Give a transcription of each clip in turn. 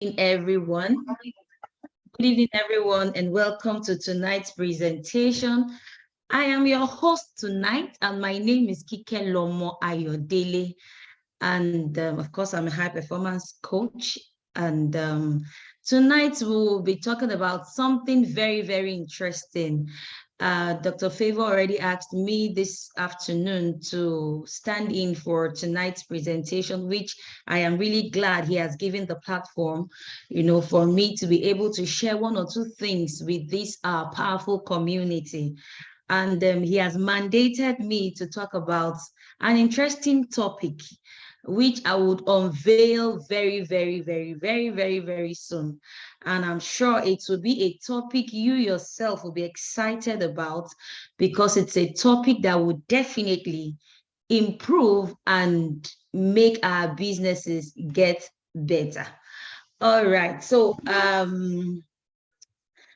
everyone. Good evening, everyone, and welcome to tonight's presentation. I am your host tonight, and my name is Kike Lomo Ayodele. And of course, I'm a high performance coach. And tonight we'll be talking about something very, very interesting. Dr. Favor already asked me this afternoon to stand in for tonight's presentation, which I am really glad he has given the platform, for me to be able to share one or two things with this powerful community. And he has mandated me to talk about an interesting topic, which I would unveil very, very, very, very, very, very soon. And I'm sure it will be a topic you yourself will be excited about, because it's a topic that would definitely improve and make our businesses get better. All right, so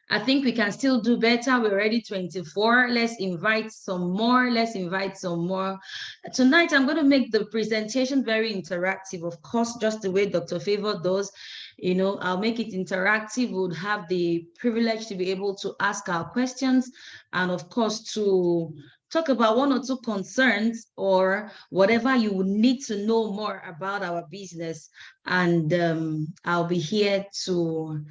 I think we can still do better. We're already 24. Let's invite some more. Tonight, I'm going to make the presentation very interactive, of course, just the way Dr. Favor does. I'll make it interactive. We'll have the privilege to be able to ask our questions and, of course, to talk about one or two concerns or whatever you would need to know more about our business. And I'll be here to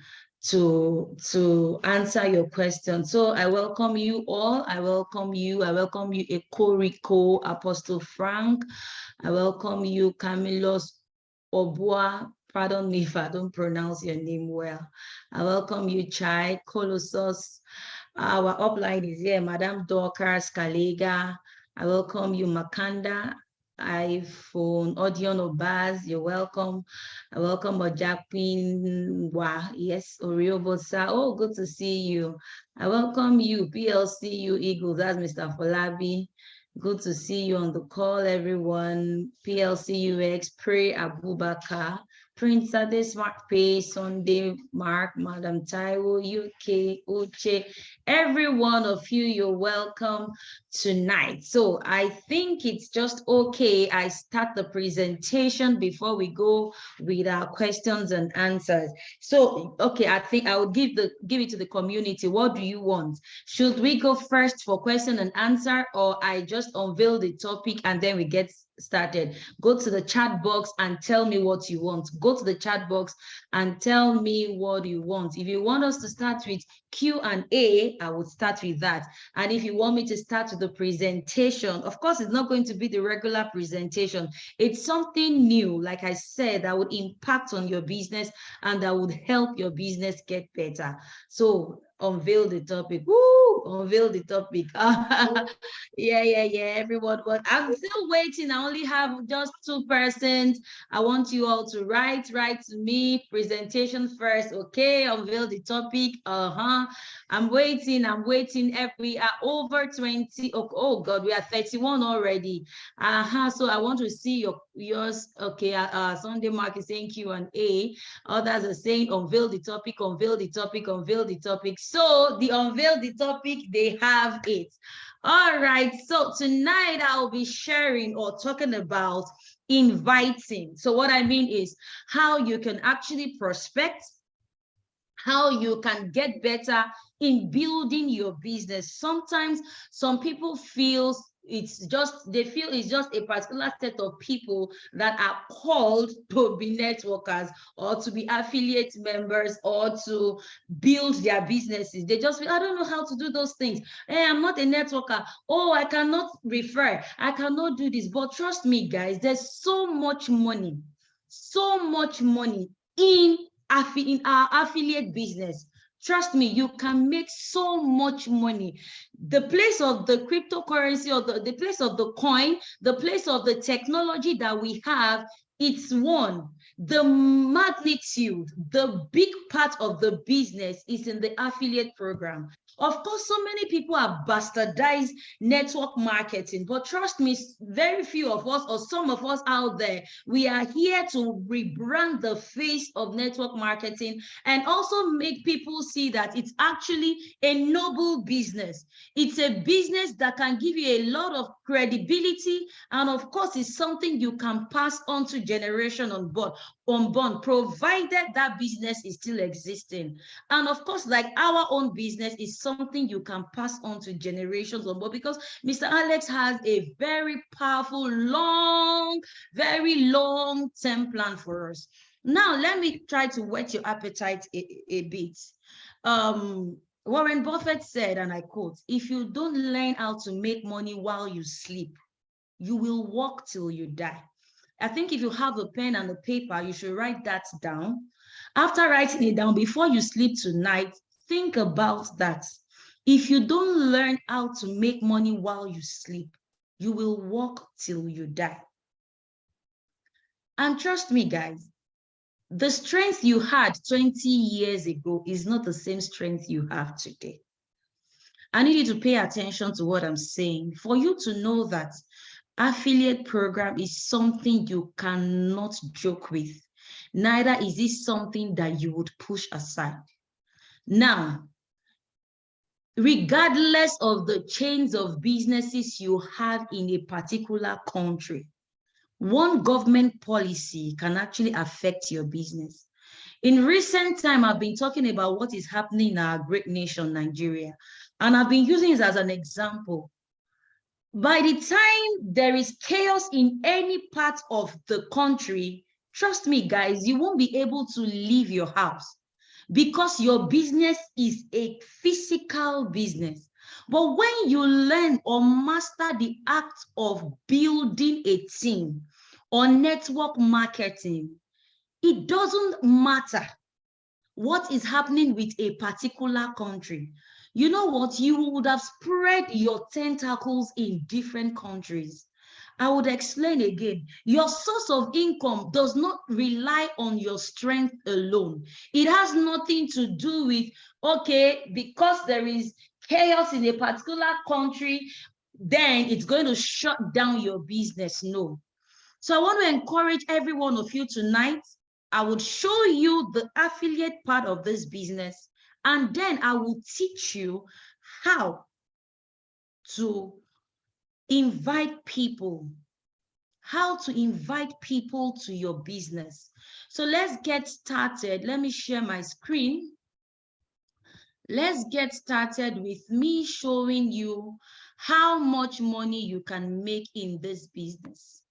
answer your question. So I welcome you all. I welcome you, Ekoriko, Apostle Frank. I welcome you, Camilos Obua. Pardon me if I don't pronounce your name well. I welcome you, Chai Colossus. Our upline is here, Madame Dorcas Kalega. I welcome you, Makanda iPhone, Odion Obaz, you're welcome. I welcome Ojakpin Wa, yes, Oriobosa. Oh, good to see you. I welcome you, PLCU Eagles, that's Mr. Folabi. Good to see you on the call, everyone. PLCUX, Pray Abubakar, Prince Ade Smart Pay, Sunday Mark, Madam Taiwo, UK, Uche, every one of you, you're welcome tonight. So I think it's just okay I start the presentation before we go with our questions and answers. So, okay, I think I will give it to the community. What do you want? Should we go first for question and answer, or I just unveil the topic and then we get started? Go to the chat box and tell me what you want. Go to the chat box and tell me what you want. If you want us to start with Q&A, I would start with that. And if you want me to start with the presentation, of course, it's not going to be the regular presentation. It's something new, like I said, that would impact on your business and that would help your business get better. So unveil the topic. Woo! Unveil the topic. Yeah, everyone. But I'm still waiting. I only have just 2 persons. I want you all to write to me. Presentation first. Okay, unveil the topic. I'm waiting. We are over 20. Oh God, we are 31 already. So I want to see yours. Okay, Sunday Mark is saying Q&A. Others are saying unveil the topic. So the unveil the topic, they have it. All right, so tonight I'll be sharing or talking about inviting. So what I mean is how you can actually prospect, how you can get better in building your business. Sometimes some people feel it's just a particular set of people that are called to be networkers or to be affiliate members or to build their businesses. They just feel, I don't know how to do those things. Hey, I'm not a networker. Oh, I cannot refer. I cannot do this. But trust me, guys, there's so much money in our affiliate business. Trust me, you can make so much money. The place of the cryptocurrency or the place of the coin, the place of the technology that we have, it's one. The magnitude, the big part of the business is in the affiliate program. Of course, so many people have bastardized network marketing, but trust me, very few of us or some of us out there, we are here to rebrand the face of network marketing and also make people see that it's actually a noble business. It's a business that can give you a lot of credibility, and of course, it's something you can pass on to generation on board. unborn, provided that business is still existing. And of course, like our own business is something you can pass on to generations on board, because Mr. Alex has a very powerful, very long-term plan for us. Now, let me try to whet your appetite a bit. Warren Buffett said, and I quote, "If you don't learn how to make money while you sleep, you will work till you die." I think if you have a pen and a paper, you should write that down. After writing it down, before you sleep tonight, think about that. If you don't learn how to make money while you sleep, you will work till you die. And trust me, guys, the strength you had 20 years ago is not the same strength you have today. I need you to pay attention to what I'm saying for you to know that affiliate program is something you cannot joke with. Neither is it something that you would push aside. Now, regardless of the chains of businesses you have in a particular country, one government policy can actually affect your business. In recent time, I've been talking about what is happening in our great nation, Nigeria, and I've been using it as an example. By the time there is chaos in any part of the country, trust me, guys, you won't be able to leave your house because your business is a physical business. But when you learn or master the act of building a team or network marketing, it doesn't matter what is happening with a particular country. You know what? You would have spread your tentacles in different countries. I would explain again. Your source of income does not rely on your strength alone. It has nothing to do with, okay, because there is chaos in a particular country, then it's going to shut down your business. No. So I want to encourage every one of you tonight. I would show you the affiliate part of this business, and then I will teach you how to invite people, to your business. So let's get started. Let me share my screen. Let's get started with me showing you how much money you can make in this business.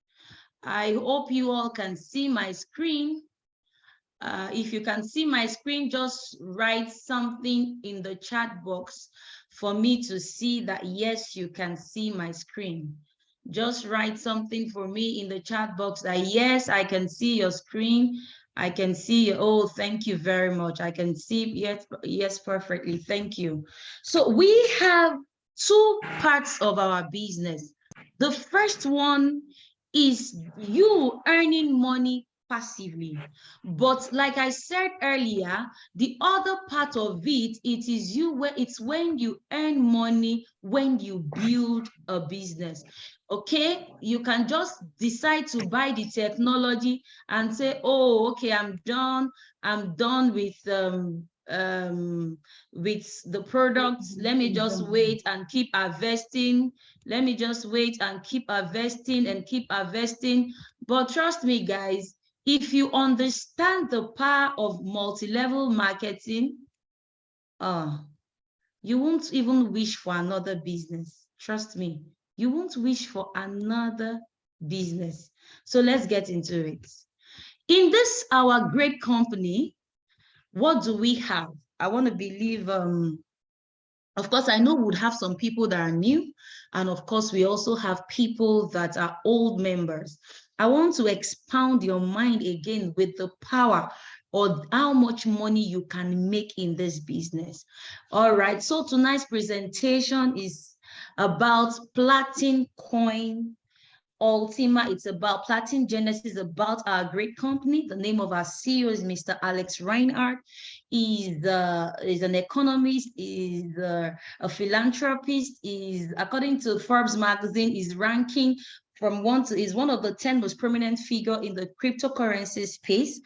I hope you all can see my screen. If you can see my screen, just write something in the chat box for me to see that, yes, you can see my screen. Just write something for me in the chat box that, yes, I can see your screen. I can see you. Oh, thank you very much. I can see, yes, perfectly. Thank you. So we have two parts of our business. The first one is you earning money passively. But like I said earlier, the other part of it, it's when you earn money when you build a business. Okay, you can just decide to buy the technology and say, oh, okay, I'm done with the products. Let me just wait and keep investing. Let me just wait and keep investing and keep investing. But trust me, guys, if you understand the power of multi-level marketing, you won't even wish for another business. Trust me, you won't wish for another business. So let's get into it. In this, our great company, what do we have? I want to believe, of course, I know we would have some people that are new, and of course, we also have people that are old members. I want to expound your mind again with the power of how much money you can make in this business. All right, so tonight's presentation is about Platin Coin Ultima. It's about Platin Genesis, about our great company. The name of our CEO is Mr. Alex Reinhardt. He's an economist, is a philanthropist, is, according to Forbes magazine, is ranking is one of the 10 most prominent figure in the cryptocurrency space.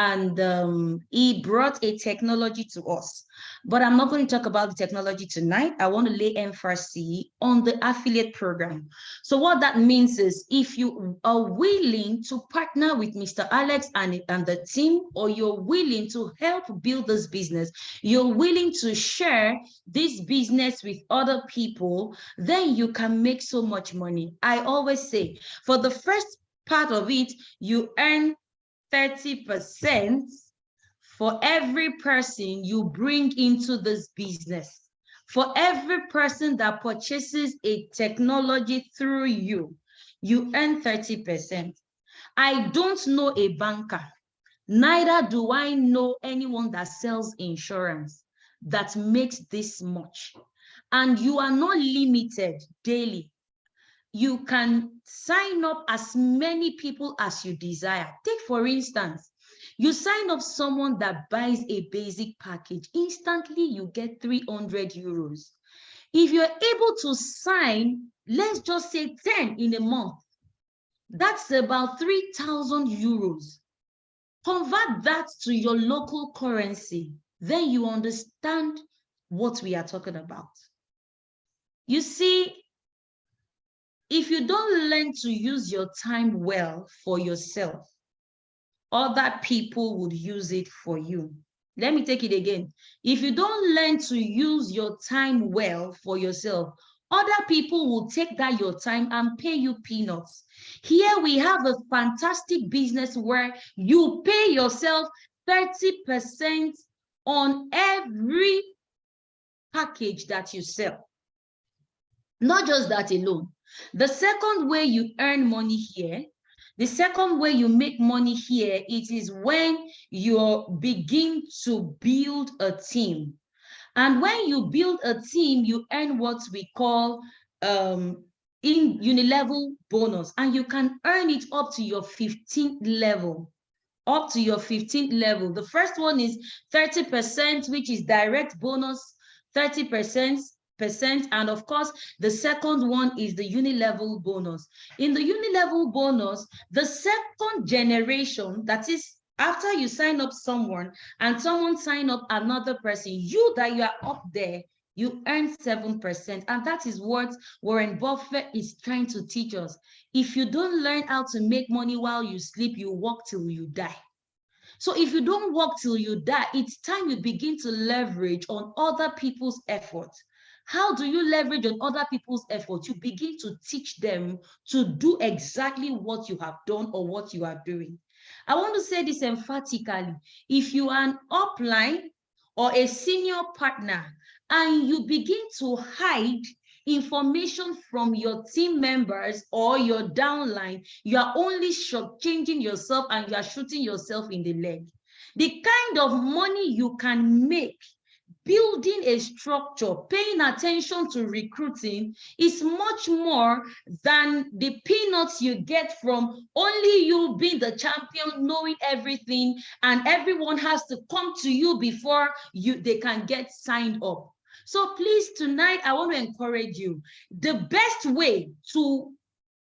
and he brought a technology to us. But I'm not going to talk about the technology tonight. I want to lay emphasis on the affiliate program. So what that means is if you are willing to partner with Mr. Alex and the team, or you're willing to help build this business, you're willing to share this business with other people, then you can make so much money. I always say, for the first part of it, you earn 30% for every person you bring into this business. For every person that purchases a technology through you, you earn 30%. I don't know a banker, neither do I know anyone that sells insurance that makes this much. And you are not limited daily. You can sign up as many people as you desire. Take, for instance, you sign up someone that buys a basic package, instantly you get 300 euros. If you're able to sign, let's just say 10 in a month, that's about 3,000 euros. Convert that to your local currency, then you understand what we are talking about. You see, if you don't learn to use your time well for yourself, other people would use it for you. Let me take it again. If you don't learn to use your time well for yourself, other people will take that your time and pay you peanuts. Here we have a fantastic business where you pay yourself 30% on every package that you sell. Not just that alone. The second way you earn money here, the second way you make money here, it is when you begin to build a team. And when you build a team, you earn what we call in unilevel bonus, and you can earn it up to your 15th level. Up to your 15th level. The first one is 30%, which is direct bonus, 30%. And of course, the second one is the unilevel bonus. In the unilevel bonus, the second generation, that is after you sign up someone and someone sign up another person, you that you are up there, you earn 7%. And that is what Warren Buffett is trying to teach us. If you don't learn how to make money while you sleep, you work till you die. So if you don't work till you die, it's time you begin to leverage on other people's effort. How do you leverage on other people's effort? You begin to teach them to do exactly what you have done or what you are doing. I want to say this emphatically. If you are an upline or a senior partner and you begin to hide information from your team members or your downline, you are only shortchanging yourself and you are shooting yourself in the leg. The kind of money you can make building a structure, paying attention to recruiting is much more than the peanuts you get from only you being the champion, knowing everything, and everyone has to come to you before they can get signed up. So please, tonight, I want to encourage you. The best way to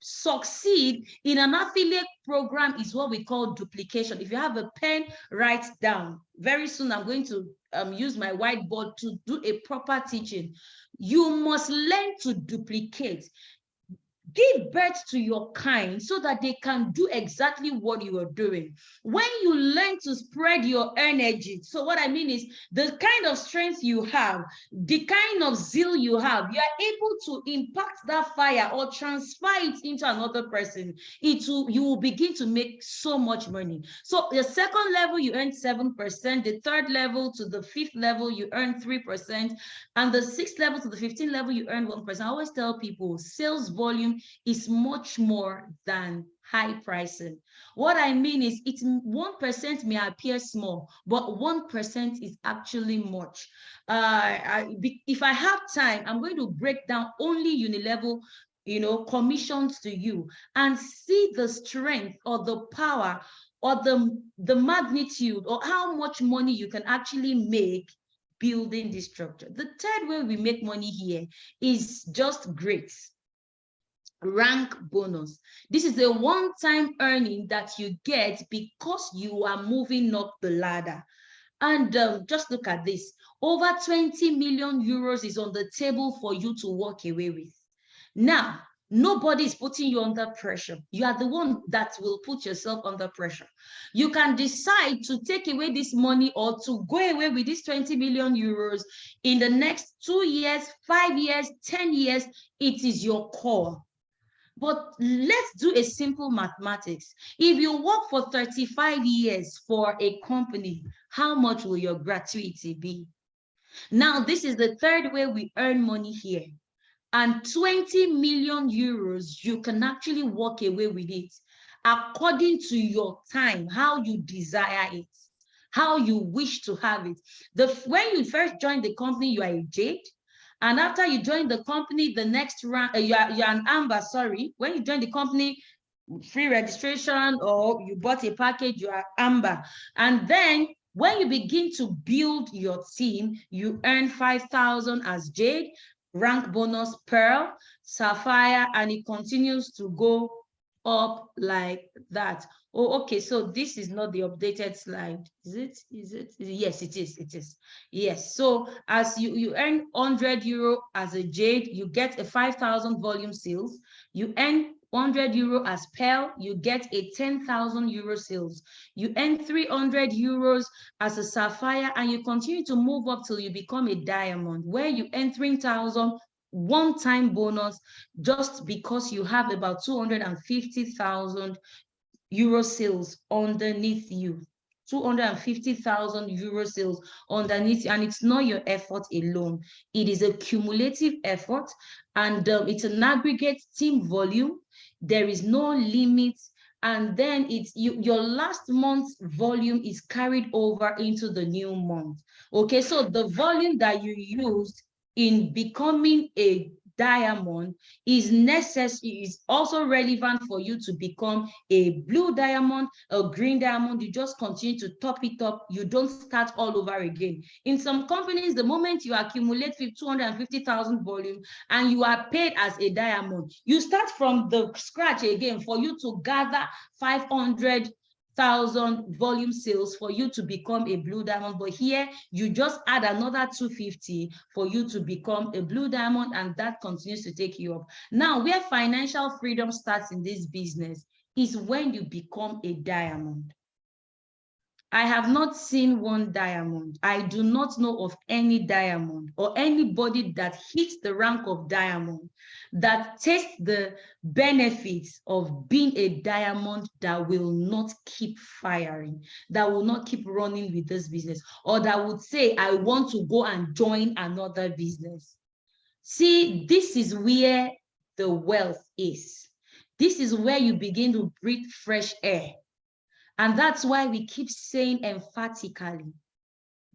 succeed in an affiliate program is what we call duplication. If you have a pen, write down. Very soon, I'm going to use my whiteboard to do a proper teaching. You must learn to duplicate. Give birth to your kind so that they can do exactly what you are doing. When you learn to spread your energy, so what I mean is the kind of strength you have, the kind of zeal you have, you are able to impact that fire or transfer it into another person. You will begin to make so much money. So the second level, you earn 7%. The third level to the fifth level, you earn 3%. And the sixth level to the 15th level, you earn 1%. I always tell people sales volume is much more than high pricing. What I mean is 1% may appear small, but 1% is actually much. If I have time, I'm going to break down only unilevel commissions to you and see the strength or the power or the magnitude or how much money you can actually make building this structure. The third way we make money here is just great. rank bonus. This is a one-time earning that you get because you are moving up the ladder. And just look at this. Over 20 million euros is on the table for you to walk away with. Now, nobody is putting you under pressure. You are the one that will put yourself under pressure. You can decide to take away this money or to go away with this 20 million euros in the next 2 years, 5 years, 10 years. It is your call. But let's do a simple mathematics. If you work for 35 years for a company, how much will your gratuity be? Now, this is the third way we earn money here. And 20 million euros, you can actually walk away with it according to your time, how you desire it, how you wish to have it. When you first join the company, you are a jade. And after you join the company, the next round, you're an amber, sorry. When you join the company, free registration or you bought a package, you are amber. And then when you begin to build your team, you earn 5,000 as jade, rank bonus pearl, sapphire, and it continues to go up like that. Oh, okay, so this is not the updated slide. Is it? Yes, it is. Yes, so as you earn 100 euro as a jade, you get a 5,000 volume sales. You earn 100 euro as pearl, you get a 10,000 euro sales. You earn 300 euros as a sapphire, and you continue to move up till you become a diamond, where you earn 3,000 one-time bonus just because you have about 250,000 euro sales underneath you. 250,000 euro sales underneath you, and it's not your effort alone. It is a cumulative effort, and it's an aggregate team volume. There is no limit, and then it's your last month's volume is carried over into the new month. Okay, so the volume that you used in becoming a diamond is necessary, is also relevant for you to become a blue diamond, a green diamond. You just continue to top it up. You don't start all over again. In some companies, the moment you accumulate 250,000 volume and you are paid as a diamond, you start from the scratch again for you to gather 500,000 volume sales for you to become a blue diamond. But here you just add another 250 for you to become a blue diamond, and that continues to take you up. Now, where financial freedom starts in this business is when you become a diamond. I have not seen one diamond. I do not know of any diamond or anybody that hits the rank of diamond that tastes the benefits of being a diamond that will not keep firing, that will not keep running with this business, or that would say, I want to go and join another business. See, this is where the wealth is. This is where you begin to breathe fresh air. And that's why we keep saying emphatically,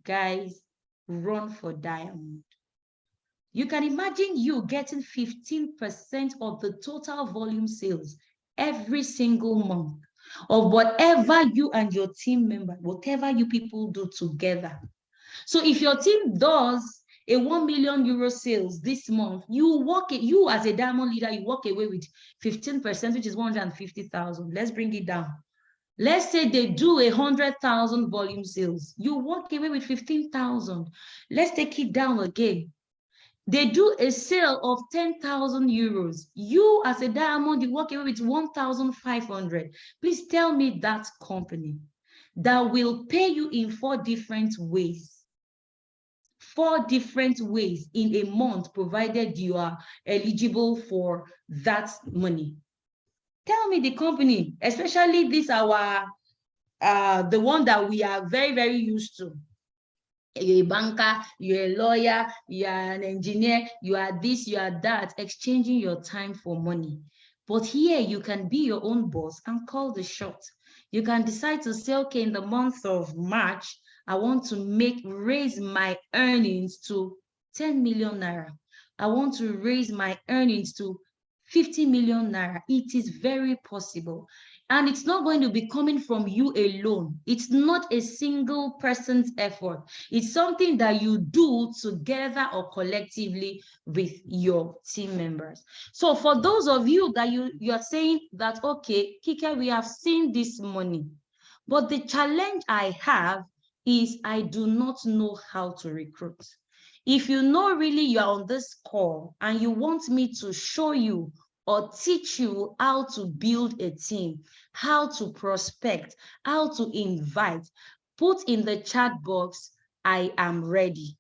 guys, run for diamond. You can imagine you getting 15% of the total volume sales every single month of whatever you and your team member, whatever you people do together. So if your team does a 1 million euro sales this month, you as a diamond leader, you walk away with 15%, which is 150,000. Let's bring it down. Let's say they do 100,000 volume sales. You walk away with 15,000. Let's take it down again. They do a sale of 10,000 euros. You as a diamond, you walk away with 1,500. Please tell me that company that will pay you in 4 different ways. 4 different ways in a month, provided you are eligible for that money. Tell me the company, especially this the one that we are very, very used to. You're a banker, you're a lawyer, you're an engineer, you are this, you are that, exchanging your time for money. But here you can be your own boss and call the shot. You can decide to say, okay, in the month of March, I want to raise my earnings to 10 million naira. I want to raise my earnings to 50 million naira. It is very possible. And it's not going to be coming from you alone. It's not a single person's effort. It's something that you do together or collectively with your team members. So for those of you that you're saying that, okay, Kike, we have seen this money, but the challenge I have is I do not know how to recruit. If you know really you're on this call and you want me to show you or teach you how to build a team, how to prospect, how to invite, put in the chat box, I am ready.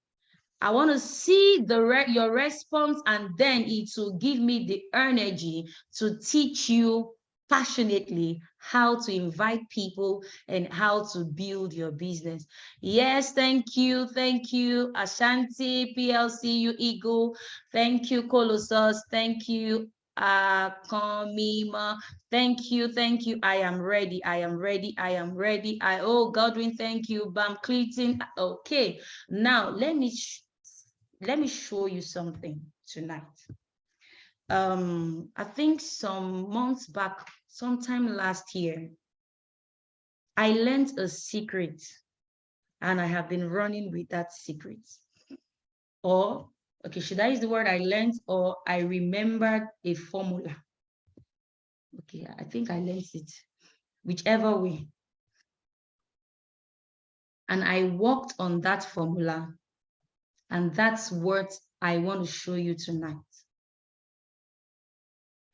I want to see your response, and then it will give me the energy to teach you passionately how to invite people and how to build your business. Yes, thank you. Thank you, Ashanti, PLC, you Eagle. Thank you, Colossus. Thank you, Komima. Thank you. Thank you. I am ready. I am ready. I am ready. Oh, Godwin, thank you. Bam Clinton. Okay. Now, let me show you something tonight. I think some months back, sometime last year, I learned a secret, and I have been running with that secret. Or, okay, should I use the word I learned, or I remembered a formula? Okay, I think I learned it, whichever way. And I worked on that formula, and that's what I want to show you tonight.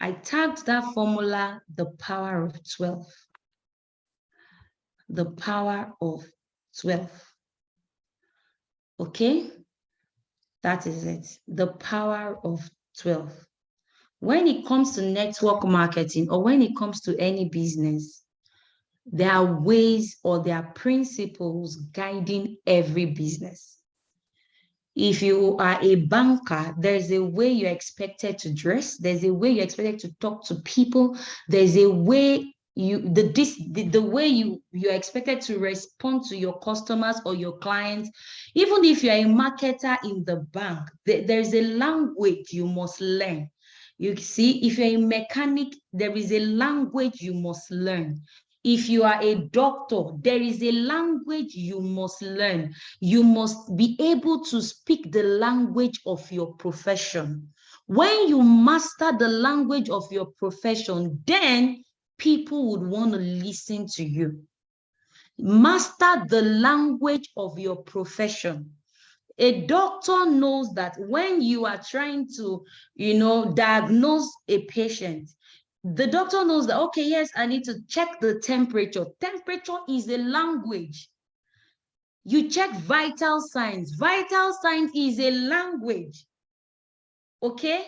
I tagged that formula the power of 12. The power of 12. Okay? That is it. The power of 12. When it comes to network marketing, or when it comes to any business, there are ways or there are principles guiding every business. If you are a banker, there's a way you're expected to dress. There's a way you're expected to talk to people. There's a way the way you're expected to respond to your customers or your clients. Even if you're a marketer in the bank, there's a language you must learn. You see, if you're a mechanic, there is a language you must learn. If you are a doctor, there is a language you must learn. You must be able to speak the language of your profession. When you master the language of your profession, then people would want to listen to you. Master the language of your profession. A doctor knows that when you are trying to, diagnose a patient, the doctor knows that, okay, yes, I need to check the temperature. Temperature is a language. You check vital signs. Vital signs is a language. Okay?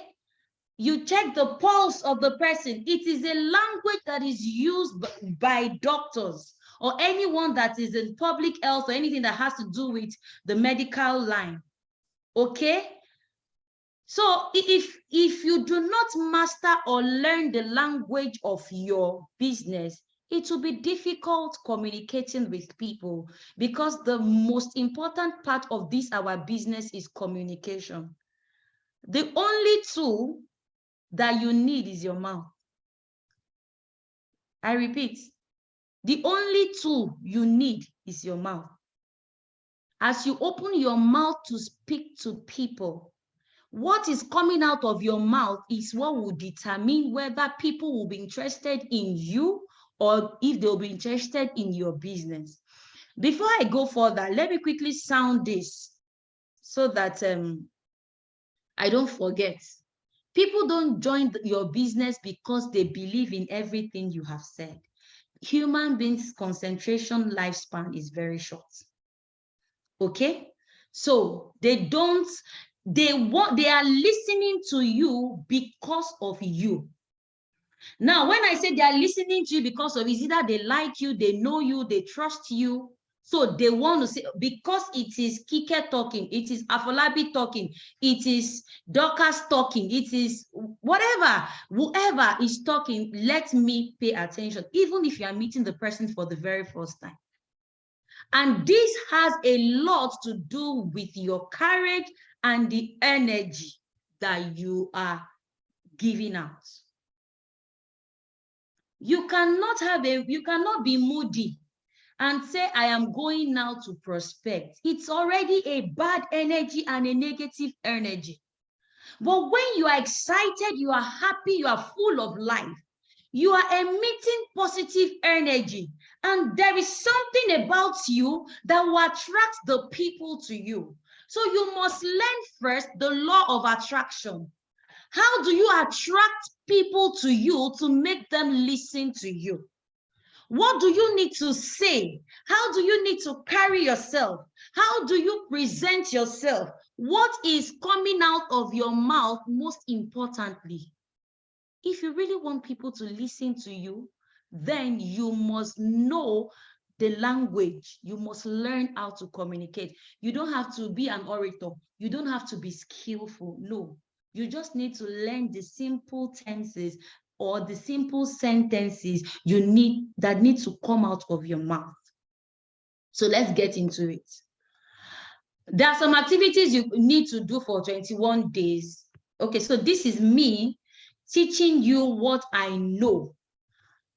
You check the pulse of the person. It is a language that is used by doctors or anyone that is in public health or anything that has to do with the medical line. Okay? So if you do not master or learn the language of your business, it will be difficult communicating with people, because the most important part of this, our business, is communication. The only tool that you need is your mouth. I repeat, the only tool you need is your mouth. As you open your mouth to speak to people, what is coming out of your mouth is what will determine whether people will be interested in you or if they'll be interested in your business. Before I go further, let me quickly sound this so that I don't forget. People don't join your business because they believe in everything you have said. Human beings' concentration lifespan is very short. Okay? So they are listening to you because of you. Now, when I say they are listening to you because of, is either they like you, they know you, they trust you. So they want to say, because it is Kike talking, it is Afolabi talking, it is Dorcas talking, it is whatever, whoever is talking, let me pay attention, even if you are meeting the person for the very first time. And this has a lot to do with your courage and the energy that you are giving out. You cannot be moody and say, I am going now to prospect. It's already a bad energy and a negative energy. But when you are excited, you are happy, you are full of life, you are emitting positive energy, and there is something about you that will attract the people to you. So you must learn first the law of attraction. How do you attract people to you to make them listen to you? What do you need to say? How do you need to carry yourself? How do you present yourself? What is coming out of your mouth, most importantly? If you really want people to listen to you, then you must know the language. You must learn how to communicate. You don't have to be an orator. You don't have to be skillful. No, you just need to learn the simple tenses or the simple sentences that need to come out of your mouth. So let's get into it. There are some activities you need to do for 21 days. Okay, so this is me teaching you what I know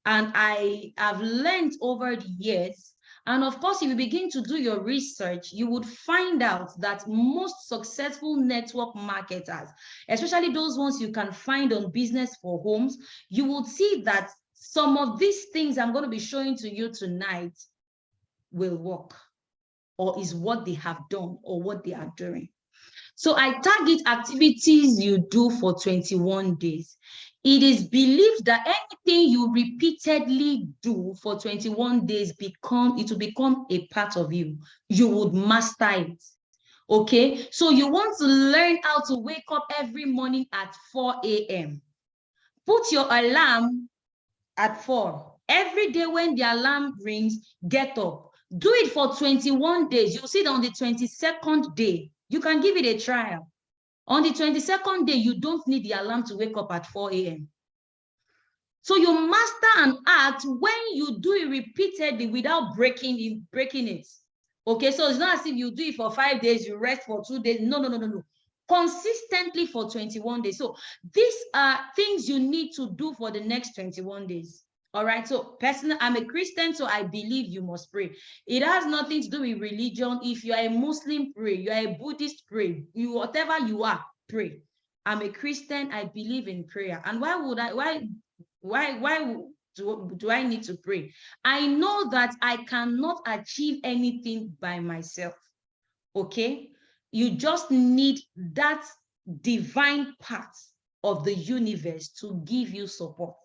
and I have learned over the years. And of course, if you begin to do your research, you would find out that most successful network marketers, especially those ones you can find on Business for Homes, you will see that some of these things I'm going to be showing to you tonight will work, or is what they have done or what they are doing. So I target activities you do for 21 days. It is believed that anything you repeatedly do for 21 days it will become a part of you. You would master it. Okay, so you want to learn how to wake up every morning at 4 a.m. Put your alarm at 4. Every day when the alarm rings, get up. Do it for 21 days. You'll see that on the 22nd day, you can give it a trial. On the 22nd day, you don't need the alarm to wake up at 4 a.m. So you master an act when you do it repeatedly without breaking it. Okay, so it's not as if you do it for 5 days, you rest for 2 days. No. Consistently for 21 days. So these are things you need to do for the next 21 days. All right, so personally, I'm a Christian, so I believe you must pray. It has nothing to do with religion. If you are a Muslim, pray. You are a Buddhist, pray. Whatever you are, pray. I'm a Christian, I believe in prayer. And why do I need to pray? I know that I cannot achieve anything by myself, okay? You just need that divine part of the universe to give you support.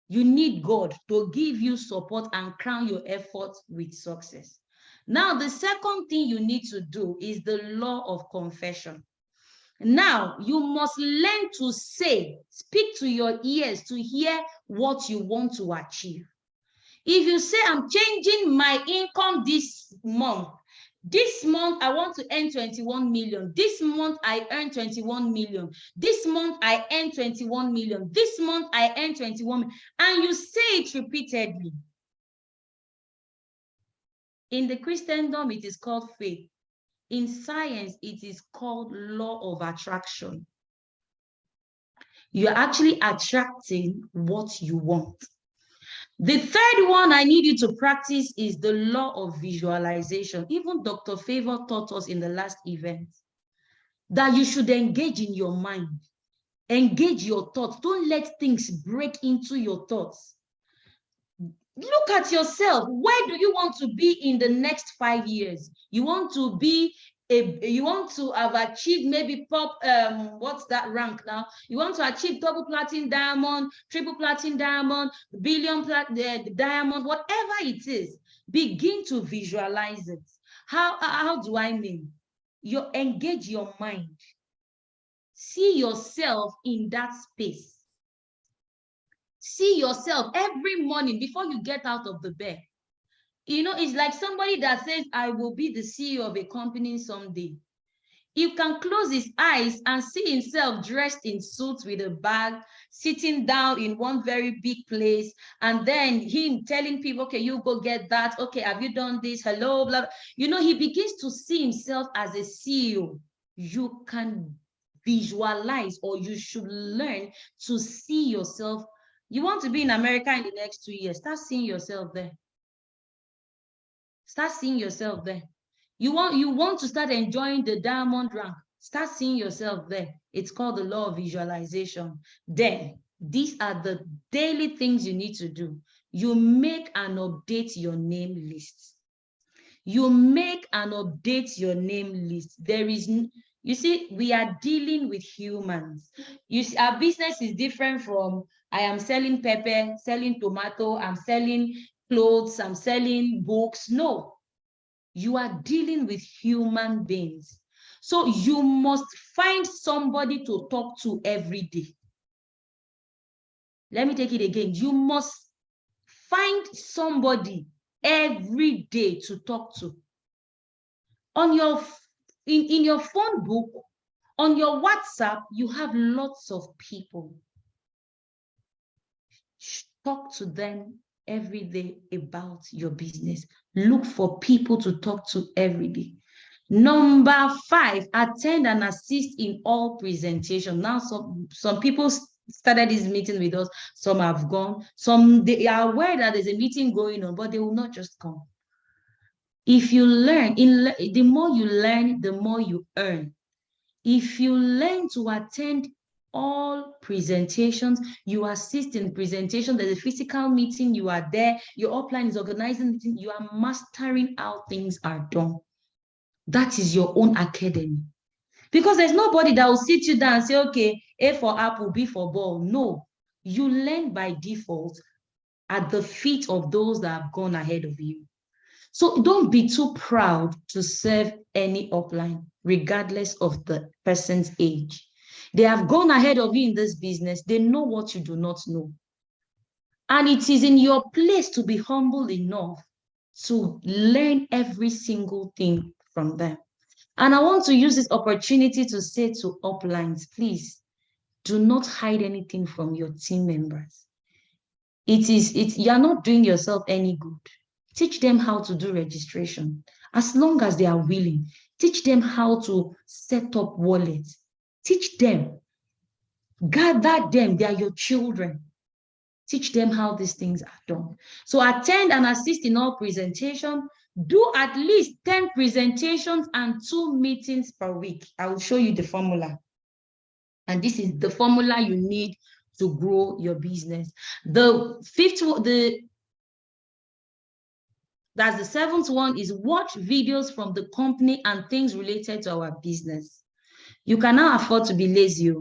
You need God to give you support and crown your efforts with success. Now, the second thing you need to do is the law of confession. Now, you must learn to speak to your ears to hear what you want to achieve. If you say, I'm changing my income this month, I want to earn 21 million. This month, I earn 21 million. This month, I earn 21 million. This month, I earn 21 million. And you say it repeatedly. In the Christendom, it is called faith. In science, it is called law of attraction. You're actually attracting what you want. The third one I need you to practice is the law of visualization. Even Dr. Favor taught us in the last event that you should engage in your mind. Engage your thoughts. Don't let things break into your thoughts. Look at yourself. Where do you want to be in the next 5 years? You want to have achieved maybe what's that rank now? You want to achieve double platinum diamond, triple platinum diamond, billion diamond, whatever it is. Begin to visualize it. How do I mean? You engage your mind. See yourself in that space. See yourself every morning before you get out of the bed. You know, it's like somebody that says, I will be the CEO of a company someday. You can close his eyes and see himself dressed in suits with a bag, sitting down in one very big place, and then him telling people, okay, you go get that. Okay, have you done this? Hello, blah, blah. You know, he begins to see himself as a CEO. You can visualize, or you should learn to see yourself You want to be in America in the next 2 years. Start seeing yourself there. Start seeing yourself there. You want to start enjoying the diamond rank. Start seeing yourself there. It's called the law of visualization. Then, these are the daily things you need to do. You make and update your name list. You make and update your name list. There is, you see, we are dealing with humans. You see, our business is different from, I am selling pepper, selling tomato, I'm selling clothes, I'm selling books. No, you are dealing with human beings. So you must find somebody to talk to every day. Let me take it again. You must find somebody every day to talk to. On your in your phone book, on your WhatsApp, you have lots of people. Talk to them every day about your business. Look for people to talk to every day. Number 5, attend and assist in all presentations. Now, some people started this meeting with us. Some have gone. Some, they are aware that there's a meeting going on, but they will not just come. If you learn, the more you learn, the more you earn. If you learn to attend all presentations, you assist in presentation, there's a physical meeting, you are there, your upline is organizing meeting, you are mastering how things are done. That is your own academy. Because there's nobody that will sit you down and say, okay, A for apple, B for ball. No, you learn by default at the feet of those that have gone ahead of you. So don't be too proud to serve any upline, regardless of the person's age. They have gone ahead of you in this business. They know what you do not know. And it is in your place to be humble enough to learn every single thing from them. And I want to use this opportunity to say to uplines, please do not hide anything from your team members. You're not doing yourself any good. Teach them how to do registration. As long as they are willing, teach them how to set up wallets. Teach them. Gather them. They are your children. Teach them how these things are done. So attend and assist in all presentations. Do at least 10 presentations and 2 meetings per week. I will show you the formula. And this is the formula you need to grow your business. The 7th one is watch videos from the company and things related to our business. You cannot afford to be lazy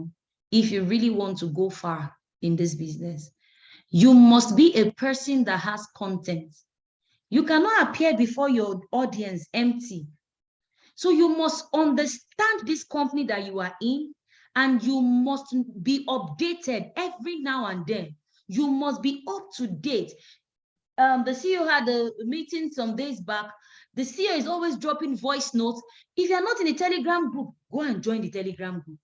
if you really want to go far in this business. You must be a person that has content. You cannot appear before your audience empty. So you must understand this company that you are in, and you must be updated every now and then. You must be up to date. The CEO had a meeting some days back. The CEO is always dropping voice notes. If you're not in a Telegram group, go and join the Telegram group.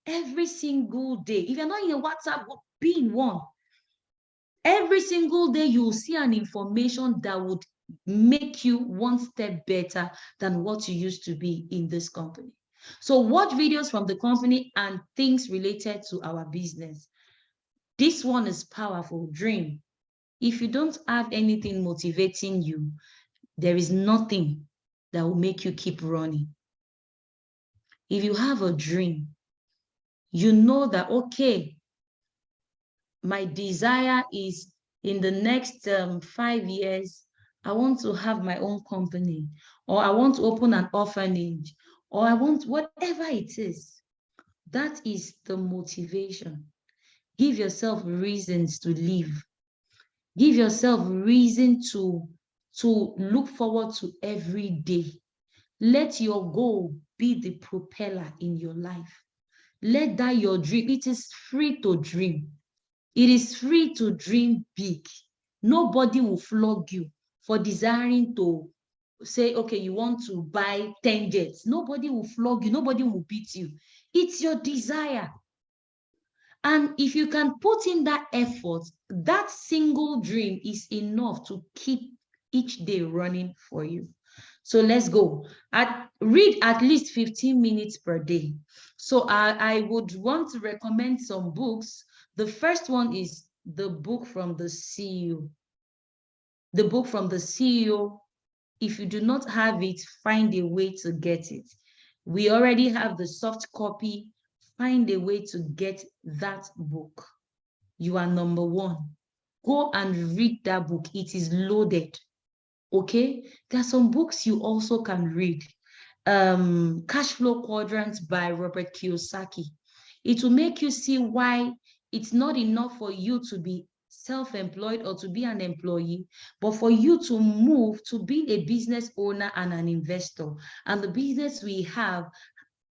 Every single day. If you're not in a WhatsApp group, be in one. Every single day, you will see an information that would make you one step better than what you used to be in this company. So watch videos from the company and things related to our business. This one is powerful. Dream. If you don't have anything motivating you, there is nothing that will make you keep running. If you have a dream, you know that, okay, my desire is in the next 5 years, I want to have my own company, or I want to open an orphanage, or I want whatever it is. That is the motivation. Give yourself reasons to live. Give yourself reason to look forward to every day. Let your goal be the propeller in your life. Let that your dream. It is free to dream. It is free to dream big. Nobody will flog you for desiring to say, okay, you want to buy 10 jets. Nobody will flog you. Nobody will beat you. It's your desire. And if you can put in that effort, that single dream is enough to keep each day running for you. So let's go. Read at least 15 minutes per day. So I would want to recommend some books. The first one is the book from the CEO. The book from the CEO, if you do not have it, find a way to get it. We already have the soft copy. Find a way to get that book. You are number one. Go and read that book. It is loaded. Okay? There are some books you also can read. Cash Flow Quadrants by Robert Kiyosaki. It will make you see why it's not enough for you to be self-employed or to be an employee, but for you to move to be a business owner and an investor. And the business we have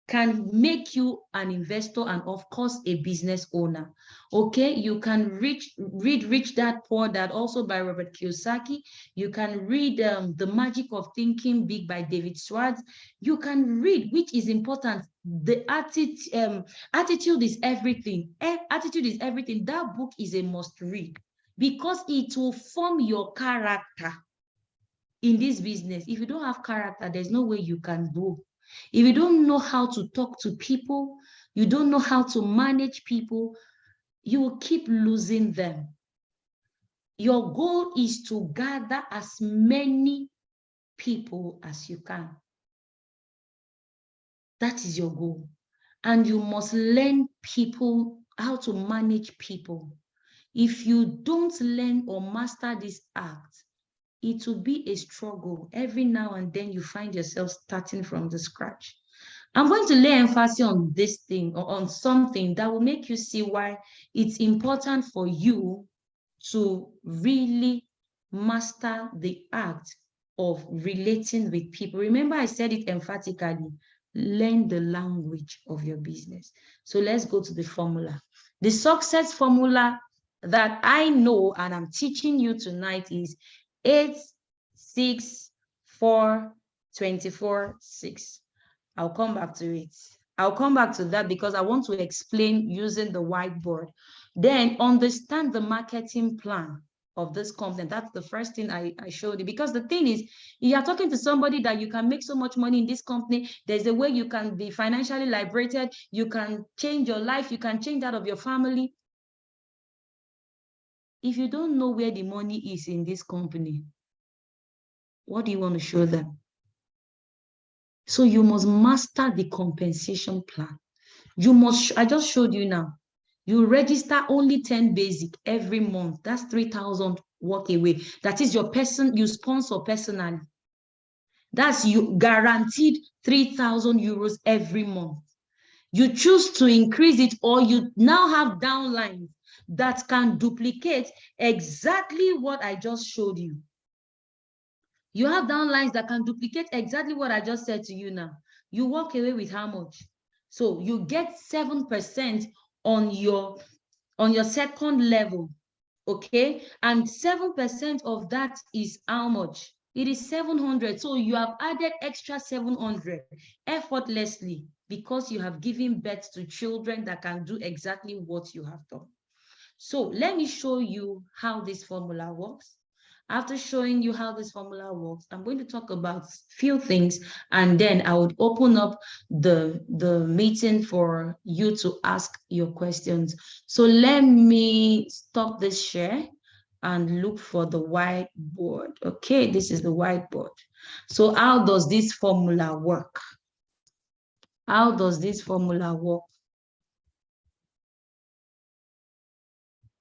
can make you an investor and of course a business owner. Okay, you can read Rich Dad Poor Dad, also by Robert Kiyosaki. You can read The Magic of Thinking Big by David Schwartz. You can read, which is important, the Attitude is Everything. Attitude is Everything. That book is a must read because it will form your character in this business. If you don't have character, there's no way you can grow. If you don't know how to talk to people, you don't know how to manage people, you will keep losing them. Your goal is to gather as many people as you can. That is your goal. And you must learn people, how to manage people. If you don't learn or master this art, it will be a struggle. Every now and then you find yourself starting from the scratch. I'm going to lay emphasis on this thing or on something that will make you see why it's important for you to really master the art of relating with people. Remember, I said it emphatically, learn the language of your business. So let's go to the formula. The success formula that I know and I'm teaching you tonight is 8, 6, 4, 24, 6. I'll come back to it. I'll come back to that because I want to explain using the whiteboard. Then understand the marketing plan of this company. That's the first thing I showed you. Because the thing is, you are talking to somebody that you can make so much money in this company. There's a way you can be financially liberated. You can change your life. You can change that of your family. If you don't know where the money is in this company, what do you want to show them? So you must master the compensation plan. You must, I just showed you now. You register only 10 basic every month. That's 3,000 walk away. That is your person, you sponsor personally. That's you guaranteed 3,000 euros every month. You choose to increase it, or you now have downlines that can duplicate exactly what I just showed you. You have downlines that can duplicate exactly what I just said to you now. You walk away with how much? So you get 7% on your second level, okay? And 7% of that is how much? It is 700. So you have added extra 700 effortlessly because you have given birth to children that can do exactly what you have done. So let me show you how this formula works. After showing you how this formula works, I'm going to talk about a few things, and then I would open up the meeting for you to ask your questions. So let me stop this share and look for the whiteboard. Okay, this is the whiteboard. So how does this formula work? How does this formula work?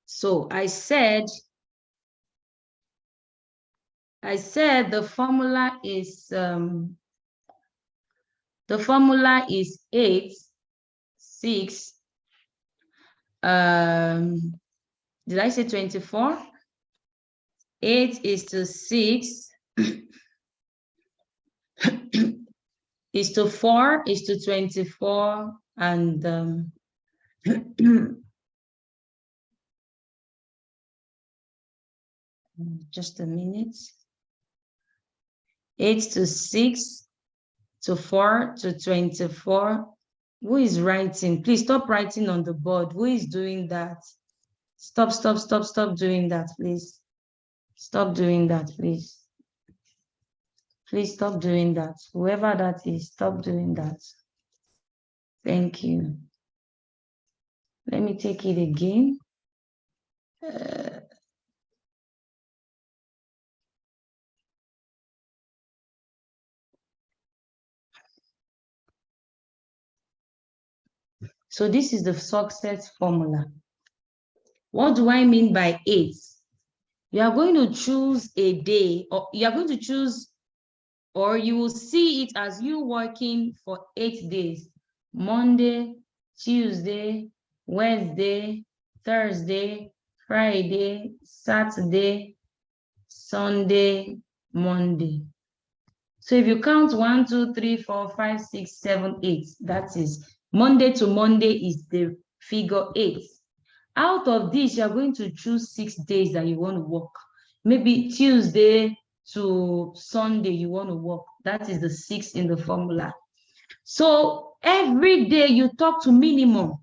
So I said the formula is 8, 6. Did I say 24? 8 is to 6 is to 4 is to 24, and just a minute. 8 to 6 to 4 to 24. Who is writing? Please stop writing on the board. Who is doing that? Stop doing that, please. Stop doing that, please. Please stop doing that. Whoever that is, stop doing that. Thank you. Let me take it again. So this is the success formula. What do I mean by 8? You are going to choose a day, or you are going to choose, or you will see it as you working for 8 days. Monday, Tuesday, Wednesday, Thursday, Friday, Saturday, Sunday, Monday. So if you count 1, 2, 3, 4, 5, 6, 7, 8, that is Monday to Monday is the figure 8. Out of this, you're going to choose 6 days that you want to work. Maybe Tuesday to Sunday you want to work. That is the 6 in the formula. So every day you talk to minimum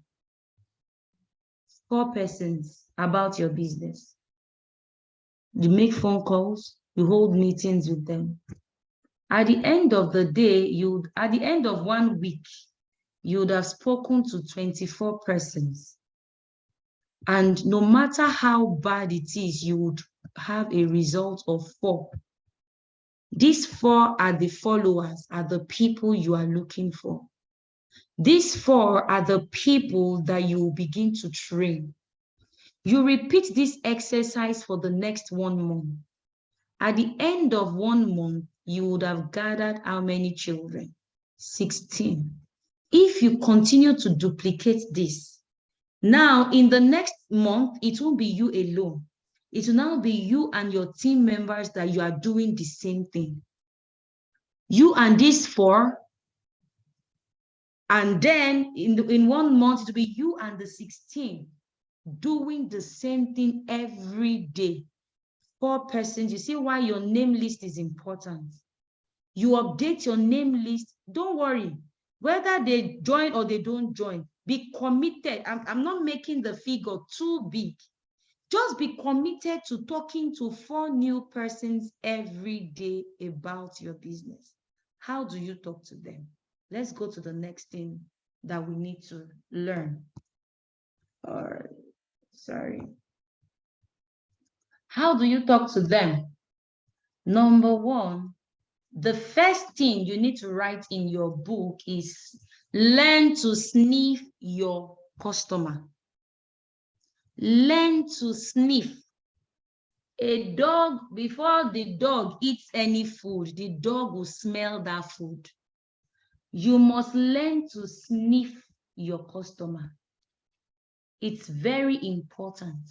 4 persons about your business. You make phone calls, you hold meetings with them. At the end of the day, at the end of 1 week, you would have spoken to 24 persons. And no matter how bad it is, you would have a result of 4. These 4 are the followers, are the people you are looking for. These 4 are the people that you will begin to train. You repeat this exercise for the next 1 month. At the end of 1 month, you would have gathered how many children? 16. If you continue to duplicate this, now in the next month, it won't be you alone. It will now be you and your team members that you are doing the same thing. You and these 4, and then in 1 month, it will be you and the 16 doing the same thing every day. 4 persons. You see why your name list is important. You update your name list. Don't worry whether they join or they don't join. Be committed. I'm not making the figure too big. Just be committed to talking to 4 new persons every day about your business. How do you talk to them? Let's go to the next thing that we need to learn. Sorry. How do you talk to them? Number 1, the first thing you need to write in your book is learn to sniff your customer. Learn to sniff. A dog, before the dog eats any food, the dog will smell that food. You must learn to sniff your customer. It's very important.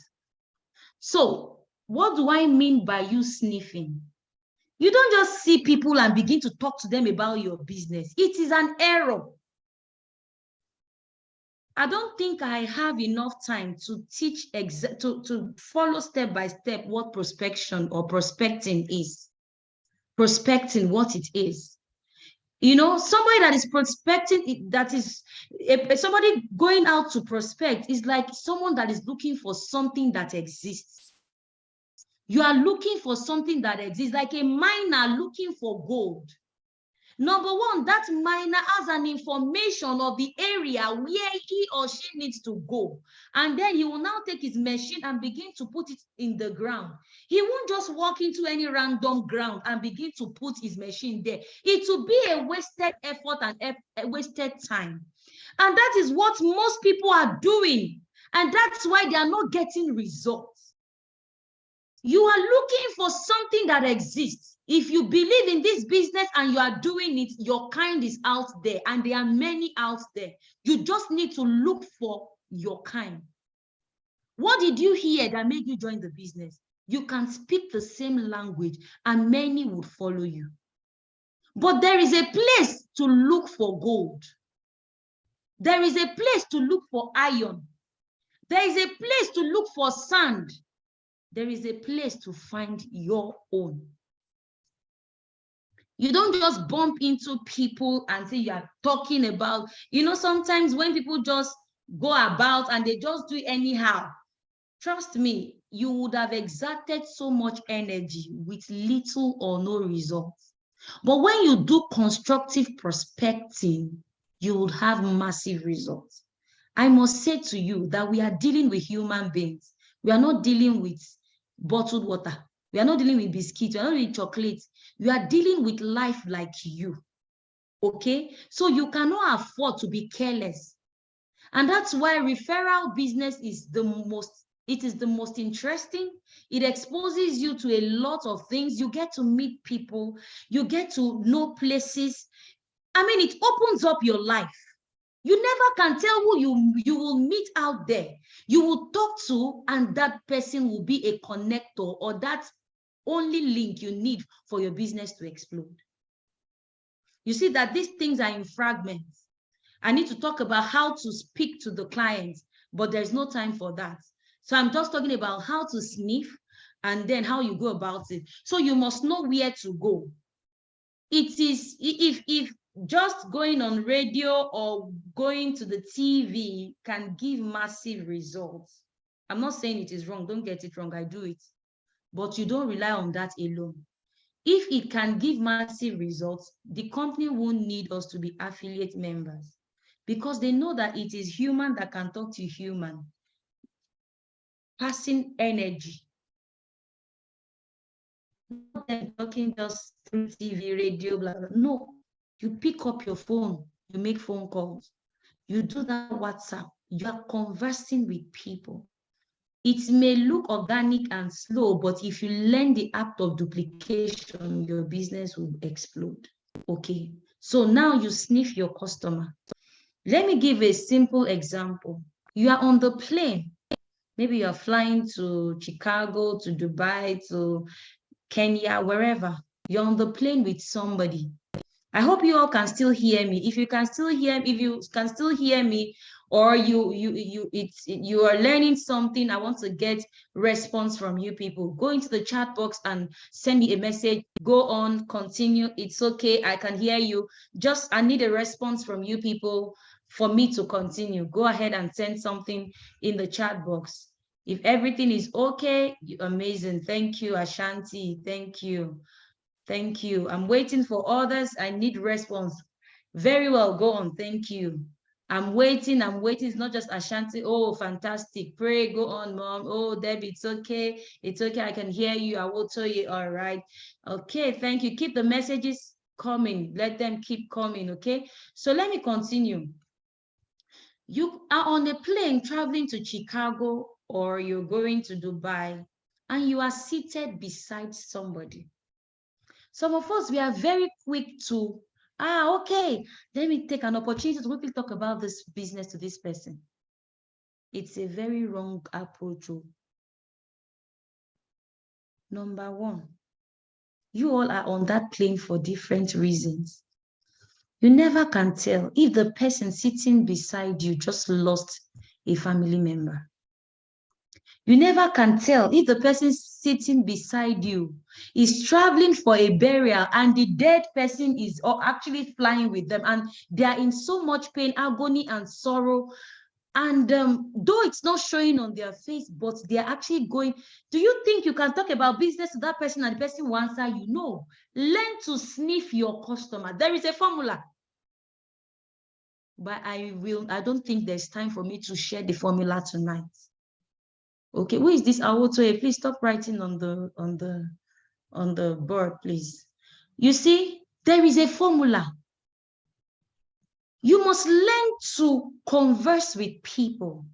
So, what do I mean by you sniffing? You don't just see people and begin to talk to them about your business. It is an error. I don't think I have enough time to teach, to follow step by step what prospection or prospecting is. Prospecting, what it is. You know, somebody that is prospecting, that is somebody going out to prospect is like someone that is looking for something that exists. You are looking for something that exists, like a miner looking for gold. Number 1, that miner has an information of the area where he or she needs to go. And then he will now take his machine and begin to put it in the ground. He won't just walk into any random ground and begin to put his machine there. It will be a wasted effort and a wasted time. And that is what most people are doing. And that's why they are not getting results. You are looking for something that exists. If you believe in this business and you are doing it, your kind is out there, and there are many out there. You just need to look for your kind. What did you hear that made you join the business? You can speak the same language and many would follow you. But there is a place to look for gold. There is a place to look for iron. There is a place to look for sand. There is a place to find your own. You don't just bump into people and say you are talking about, you know, sometimes when people just go about and they just do anyhow, trust me, you would have exerted so much energy with little or no results. But when you do constructive prospecting, you would have massive results. I must say to you that we are dealing with human beings. We are not dealing with bottled water. We are not dealing with biscuits. We are not dealing with chocolate. We are dealing with life like you. Okay? So you cannot afford to be careless. And that's why referral business is the most interesting. It exposes you to a lot of things. You get to meet people. You get to know places. I mean, it opens up your life. You never can tell who you will meet out there. You will talk to, and that person will be a connector, or that only link you need for your business to explode. You see that these things are in fragments. I need to talk about how to speak to the clients, but there's no time for that. So I'm just talking about how to sniff and then how you go about it. So you must know where to go. It is, if just going on radio or going to the TV can give massive results. I'm not saying it is wrong. Don't get it wrong. I do it. But you don't rely on that alone. If it can give massive results, the company won't need us to be affiliate members, because they know that it is human that can talk to human, passing energy. Not them talking just through TV, radio, blah, blah. No, you pick up your phone, you make phone calls, you do that WhatsApp, you are conversing with people. It may look organic and slow, but if you learn the act of duplication, your business will explode. Okay, so now you sniff your customer. Let me give a simple example. You are on the plane. Maybe you are flying to Chicago, to Dubai, to Kenya, wherever. You're on the plane with somebody. I hope you all can still hear me. If you can still hear me, or you are learning something, I want to get response from you people. Go into the chat box and send me a message. Go on, continue. It's okay. I can hear you. I need a response from you people for me to continue. Go ahead and send something in the chat box. If everything is okay, amazing. Thank you, Ashanti. Thank you. Thank you. I'm waiting for others. I need response. Very well. Go on. Thank you. I'm waiting. It's not just Ashanti. Oh, fantastic. Pray. Go on, Mom. Oh, Debbie, it's okay. It's okay. I can hear you. I will tell you. All right. Okay. Thank you. Keep the messages coming. Let them keep coming. Okay. So let me continue. You are on a plane traveling to Chicago, or you're going to Dubai, and you are seated beside somebody. Some of us, we are very quick to, okay, let me take an opportunity to quickly talk about this business to this person. It's a very wrong approach. Number one, you all are on that plane for different reasons. You never can tell if the person sitting beside you just lost a family member. You never can tell if the person sitting beside you is traveling for a burial and the dead person is actually flying with them, and they are in so much pain, agony, and sorrow. And though it's not showing on their face, but they're actually going. Do you think you can talk about business to that person and the person will answer you? No. Learn to sniff your customer. There is a formula. But I don't think there's time for me to share the formula tonight. Okay, who is this Awotoye? Please stop writing on the board, please. You see, there is a formula. You must learn to converse with people.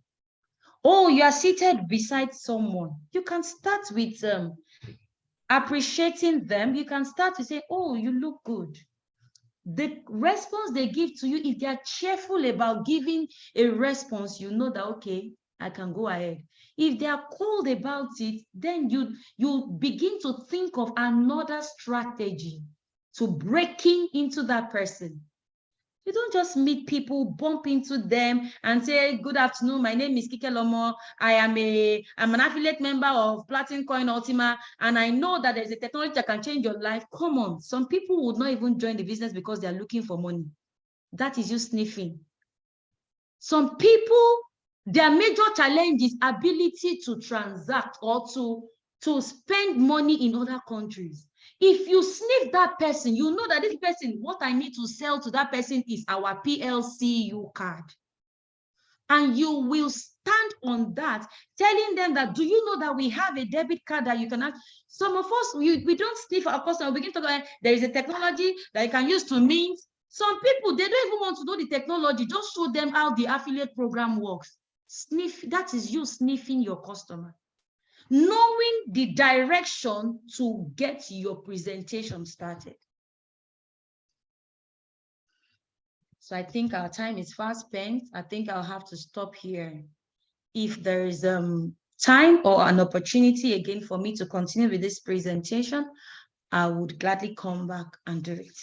Oh, you are seated beside someone. You can start with appreciating them. You can start to say, oh, you look good. The response they give to you, if they are cheerful about giving a response, you know that, okay, I can go ahead. If they are cold about it, then you begin to think of another strategy to breaking into that person. You don't just meet people, bump into them and say, good afternoon, my name is Kike Lomo. I'm an affiliate member of Platinum Coin Ultima, and I know that there's a technology that can change your life. Come on. Some people would not even join the business because they're looking for money. That is you sniffing. Some people, their major challenge is ability to transact or to spend money in other countries. If you sniff that person, you know that this person, what I need to sell to that person is our PLCU card. And you will stand on that, telling them that, do you know that we have a debit card that you can have? Some of us, we don't sniff our customer. We begin to go, there is a technology that you can use to mint. Some people, they don't even want to know the technology. Just show them how the affiliate program works. Sniff, that is you sniffing your customer. Knowing the direction to get your presentation started. So I think our time is fast spent. I think I'll have to stop here. If there is time or an opportunity again for me to continue with this presentation, I would gladly come back and do it.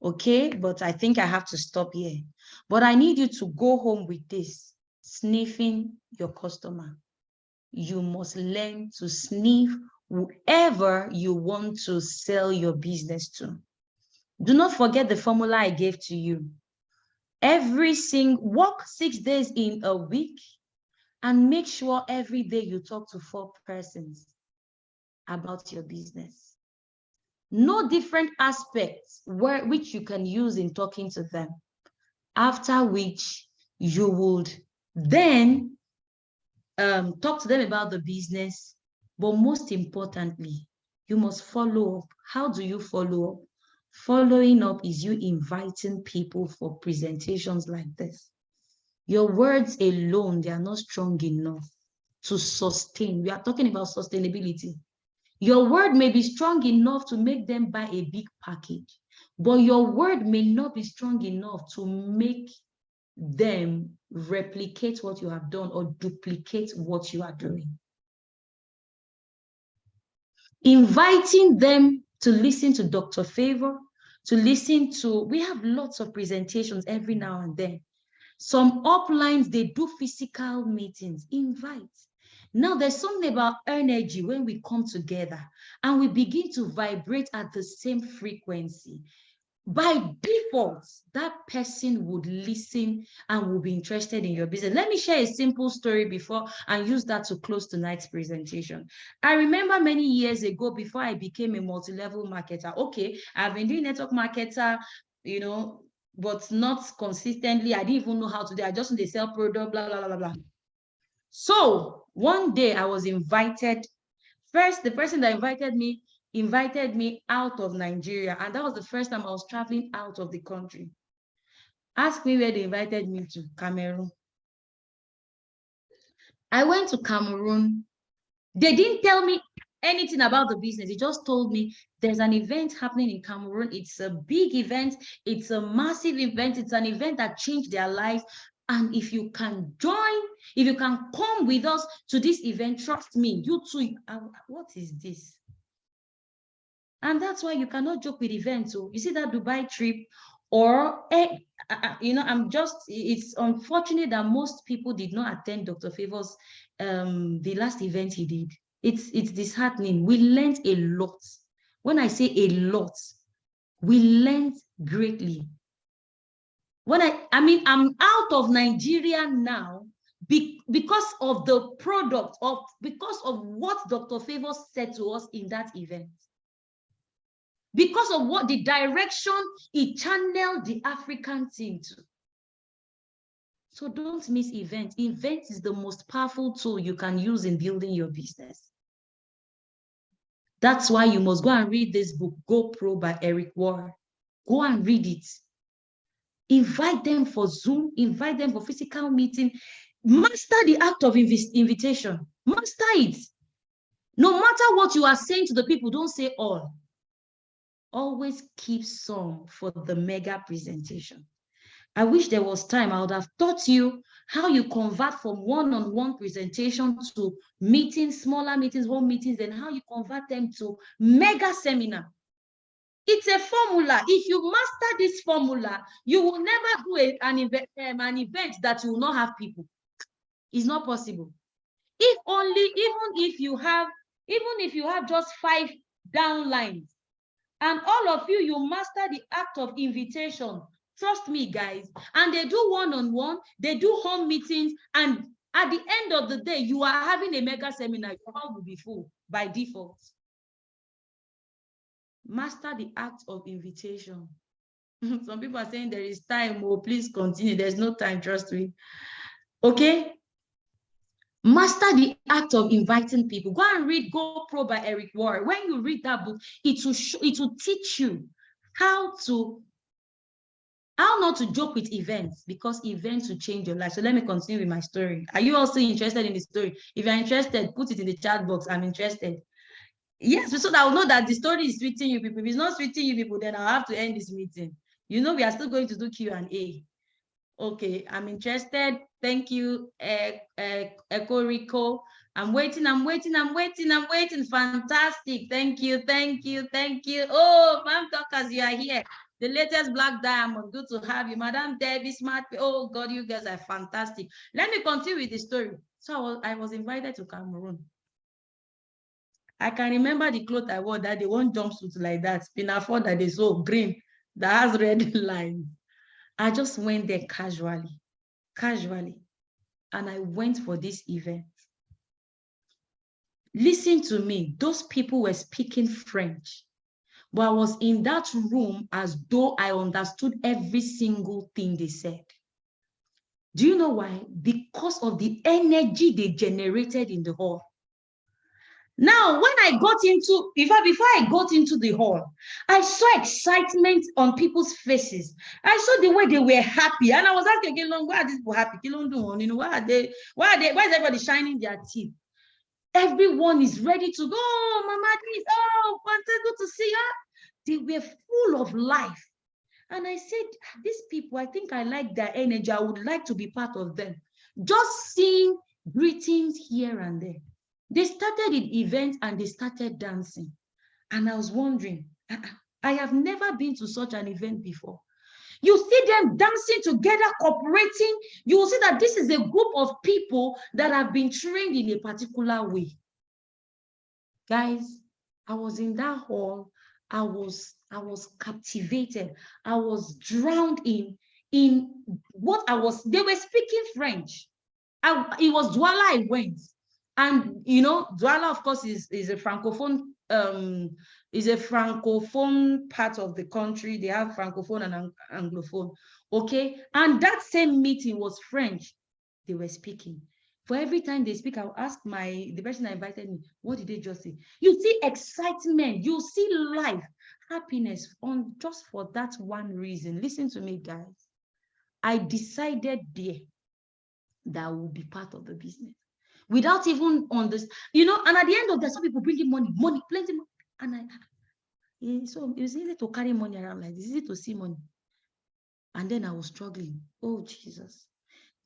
Okay, but I think I have to stop here. But I need you to go home with this, sniffing your customer. You must learn to sniff whoever you want to sell your business to. Do not forget the formula I gave to you. Work 6 days in a week and make sure every day you talk to 4 persons about your business. No different aspects which you can use in talking to them, after which you would then talk to them about the business. But most importantly, you must follow up. How do you follow up? Following up is you inviting people for presentations like this. Your words alone, they are not strong enough to sustain. We are talking about sustainability. Your word may be strong enough to make them buy a big package, but your word may not be strong enough to make them replicate what you have done or duplicate what you are doing. Inviting them to listen to Dr. Favor, to listen to, we have lots of presentations every now and then. Some uplines, they do physical meetings. Invite. Now, there's something about energy when we come together and we begin to vibrate at the same frequency. By default, that person would listen and will be interested in your business. Let me share a simple story before and use that to close tonight's presentation. I remember many years ago, before I became a multi-level marketer, okay, I've been doing network marketer, you know, but not consistently. I didn't even know how to do it. I just need to sell product, blah, blah, blah, blah. So one day I was invited. First, the person that invited me out of Nigeria. And that was the first time I was traveling out of the country. Ask me where they invited me to. Cameroon. I went to Cameroon. They didn't tell me anything about the business. They just told me there's an event happening in Cameroon. It's a big event. It's a massive event. It's an event that changed their lives. And if you can join, if you can come with us to this event, trust me, you too. What is this? And that's why you cannot joke with events. So you see that Dubai trip, or you know, it's unfortunate that most people did not attend Dr. Favor's the last event he did. It's disheartening. We learned a lot. When I say a lot, we learned greatly. I mean, I'm out of Nigeria now because of the product, because of what Dr. Favor said to us in that event. Because of what the direction he channeled the African team to. So don't miss event. Event is the most powerful tool you can use in building your business. That's why you must go and read this book, Go Pro by Eric Ward. Go and read it. Invite them for Zoom, invite them for physical meeting. Master the act of invitation. Master it. No matter what you are saying to the people, don't say all. Always keep some for the mega presentation. I wish there was time. I would have taught you how you convert from one-on-one presentation to meetings, smaller meetings, home meetings, and how you convert them to mega seminar. It's a formula. If you master this formula, you will never do an event that you will not have people. It's not possible. Even if you have just 5 downlines, and all of you master the act of invitation. Trust me, guys. And they do one-on-one, they do home meetings, and at the end of the day, you are having a mega seminar. Your hall will be full by default. Master the act of invitation. Some people are saying there is time. Oh, please continue. There's no time, trust me. Okay? Master the act of inviting people. Go and read Go Pro by Eric Warren. When you read that book, it will teach you how not to joke with events, because events will change your life. So let me continue with my story. Are you also interested in the story? If you're interested, put it in the chat box. I'm interested. Yes, so that I'll know that the story is sweeting you people. If it's not sweeting you people, then I'll have to end this meeting. You know, we are still going to do Q&A. Okay, I'm interested. Thank you, Echo Rico. I'm waiting. Fantastic. Thank you. Oh, Ma'am Talkers, you are here. The latest Black Diamond. Good to have you. Madam Debbie Smart. Oh, God, you guys are fantastic. Let me continue with the story. So I was invited to Cameroon. I can remember the clothes I wore that day, one jumpsuit like that, pinafore that is so green, that has red lines. I just went there casually, and I went for this event. Listen to me, those people were speaking French, but I was in that room as though I understood every single thing they said. Do you know why? Because of the energy they generated in the hall. Now, when I got into, before I got into the hall, I saw excitement on people's faces. I saw the way they were happy. And I was asking again, why are these people happy? You know, why is everybody shining their teeth? Everyone is ready to go. Oh, Mama, please. Oh, good to see you. They were full of life. And I said, these people, I think I like their energy. I would like to be part of them. Just seeing greetings here and there. They started the event and they started dancing. And I was wondering, I have never been to such an event before. You see them dancing together, cooperating. You will see that this is a group of people that have been trained in a particular way. Guys, I was in that hall. I was captivated. I was drowned in what I was. They were speaking French. It was Douala I went. And you know, Douala, of course, is a francophone part of the country. They have francophone and anglophone. Okay, and that same meeting was French. They were speaking. For every time they speak, I'll ask the person that invited me, what did they just say? You see excitement, you see life, happiness on just for that one reason. Listen to me, guys. I decided there that I will be part of the business without even understand, you know. And at the end of that, some people bringing money, plenty money, and so it's easy to carry money around like this, it's easy to see money. And then I was struggling. Oh Jesus,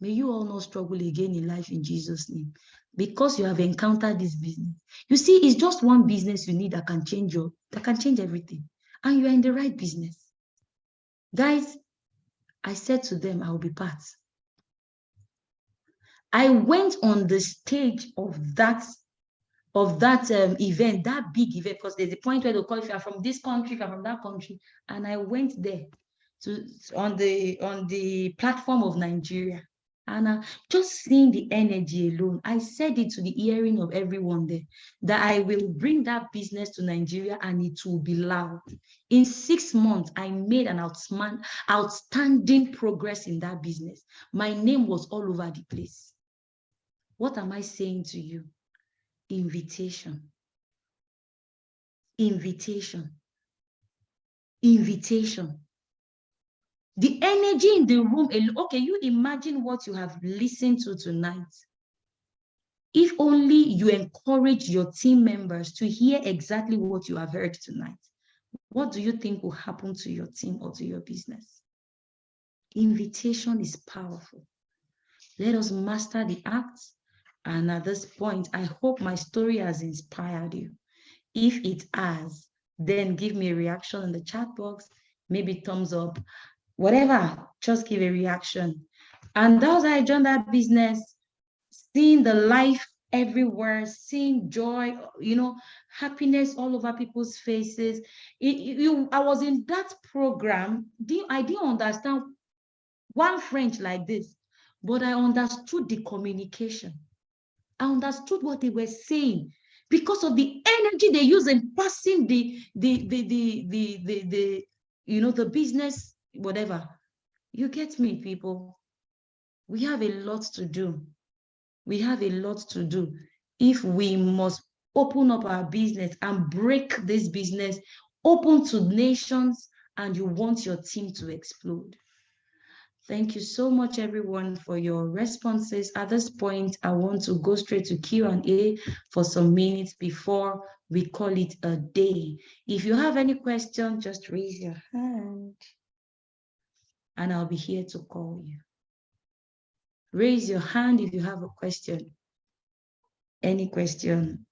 may you all not struggle again in life in Jesus' name, because you have encountered this business. You see, it's just one business you need that can change everything, and you are in the right business. Guys, I said to them, I will be part. I went on the stage of that event, that big event, because there's a point where they'll call if you're from this country, if you're from that country, and I went there on the platform of Nigeria, and just seeing the energy alone, I said it to the hearing of everyone there, that I will bring that business to Nigeria and it will be loud. In 6 months, I made an outstanding progress in that business. My name was all over the place. What am I saying to you? Invitation. Invitation. Invitation. The energy in the room. Okay, you imagine what you have listened to tonight. If only you encourage your team members to hear exactly what you have heard tonight, what do you think will happen to your team or to your business? Invitation is powerful. Let us master the act. And at this point, I hope my story has inspired you. If it has, then give me a reaction in the chat box, maybe thumbs up, whatever, just give a reaction. And that was how I joined that business, seeing the life everywhere, seeing joy, you know, happiness all over people's faces. I was in that program. I didn't understand one French like this, but I understood the communication. I understood what they were saying because of the energy they use in passing the you know, the business, whatever. You get me, people? We have a lot to do. We have a lot to do if we must open up our business and break this business open to nations, and you want your team to explode. Thank you so much, everyone, for your responses. At this point, I want to go straight to Q&A for some minutes before we call it a day. If you have any questions, just raise your hand and I'll be here to call you. Raise your hand if you have a question. Any question,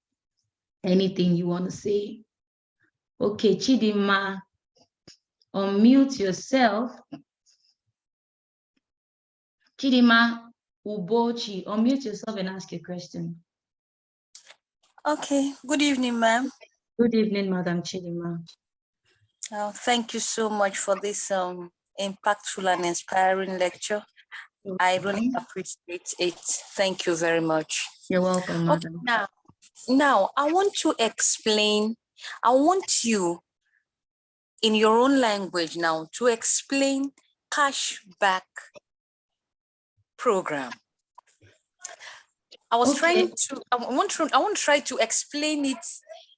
anything you want to say. Okay, Chidima, unmute yourself. Chidima Ubochi, unmute yourself and ask a question. Okay, good evening, ma'am. Good evening, Madam Chidima. Thank you so much for this impactful and inspiring lecture. I really appreciate it. Thank you very much. You're welcome, madam. Okay, now I want to explain, I want you in your own language now to explain cashback program. I was trying to, I want to try to explain it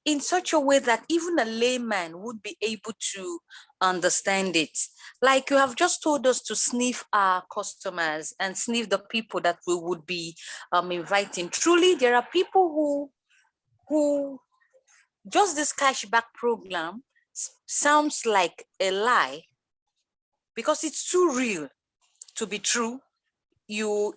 in such a way that even a layman would be able to understand it. Like you have just told us to sniff our customers and sniff the people that we would be inviting. Truly, there are people who just this cashback program sounds like a lie because it's too real to be true. You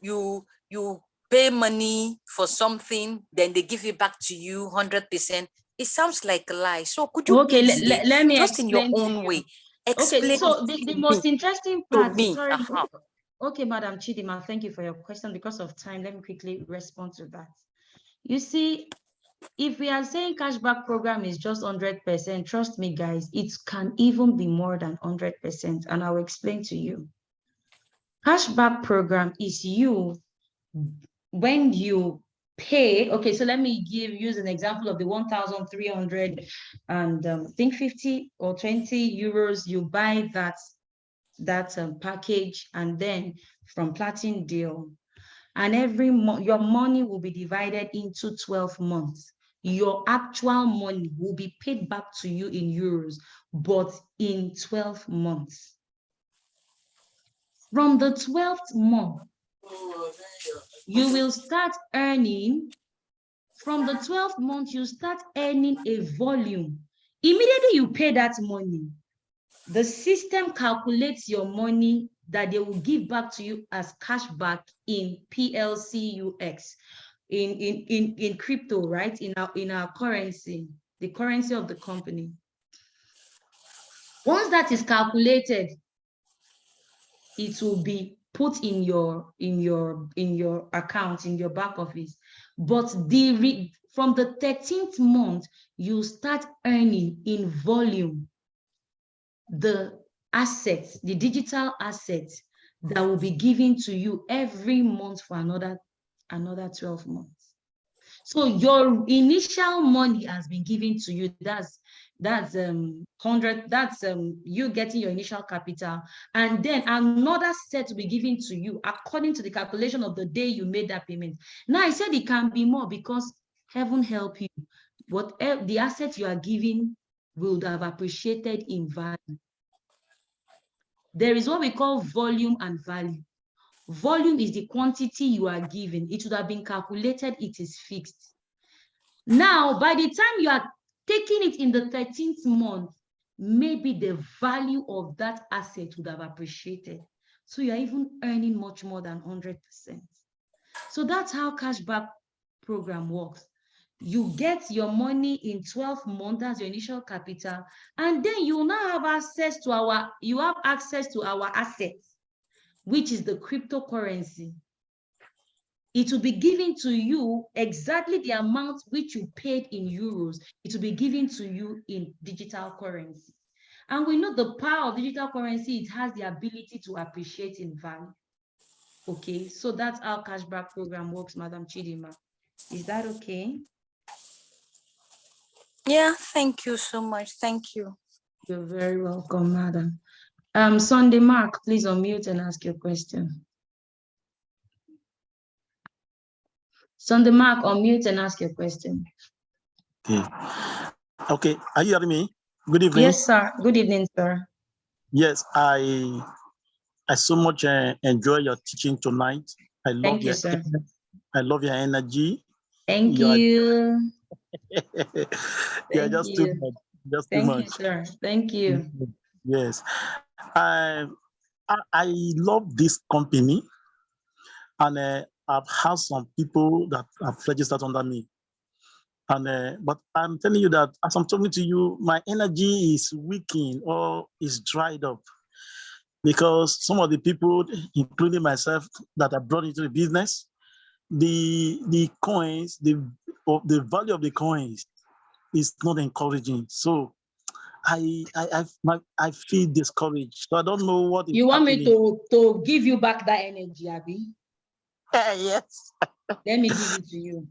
pay money for something, then they give it back to you 100%. It sounds like a lie. So could you please let me just in your own way explain? Okay, so the most interesting part, sorry. Uh-huh. Okay, Madam Chidima, thank you for your question. Because of time, let me quickly respond to that. You see, if we are saying cashback program is just 100%, trust me, guys, it can even be more than 100%, and I'll explain to you. Cashback program is you when you pay. Okay, so let me use an example of the 1,300 and I think 50 or 20 euros. You buy that package, and then from Platinum Deal, and every month your money will be divided into 12 months. Your actual money will be paid back to you in euros, but in 12 months. From the 12th month, you will start earning. From the 12th month, you start earning a volume. Immediately you pay that money, the system calculates your money that they will give back to you as cashback in PLCUX, in crypto, right? In our currency, the currency of the company. Once that is calculated, it will be put in your account, in your back office. But from the 13th month, you start earning in volume the assets, the digital assets that will be given to you every month for another 12 months. So your initial money has been given to you. That's 100. That's you getting your initial capital, and then another set will be given to you according to the calculation of the day you made that payment. Now I said it can be more because heaven help you. Whatever the asset you are giving will have appreciated in value. There is what we call volume and value. Volume is the quantity you are given. It would have been calculated, it is fixed. Now, by the time you are taking it in the 13th month, maybe the value of that asset would have appreciated. So you're even earning much more than 100%. So that's how cashback program works. You get your money in 12 months as your initial capital, and then you now have access to our assets, which is the cryptocurrency. It will be given to you exactly the amount which you paid in euros. It will be given to you in digital currency. And we know the power of digital currency, it has the ability to appreciate in value. Okay, so that's how cashback program works, Madam Chidima. Is that okay? Yeah, thank you so much. Thank you. You're very welcome, madam. Sunday Mark, please unmute and ask your question. So on the mark, unmute and ask your question. Okay. Okay. Are you hearing me? Good evening. Yes, sir. Good evening, sir. Yes, I so much enjoy your teaching tonight. I love Thank you, your sir. I love your energy. Thank You are you. you're Thank just too you. much. Just too Thank you, much. sir. Thank you. Yes. I I love this company, and I've had some people that have registered under me. And but I'm telling you that as I'm talking to you, my energy is weakening or is dried up because some of the people, including myself, that are brought into the business, the coins, the value of the coins is not encouraging. So I feel discouraged. So I don't know what is You want me happening. to give you back that energy, Abby? Yes. Let me give it to you.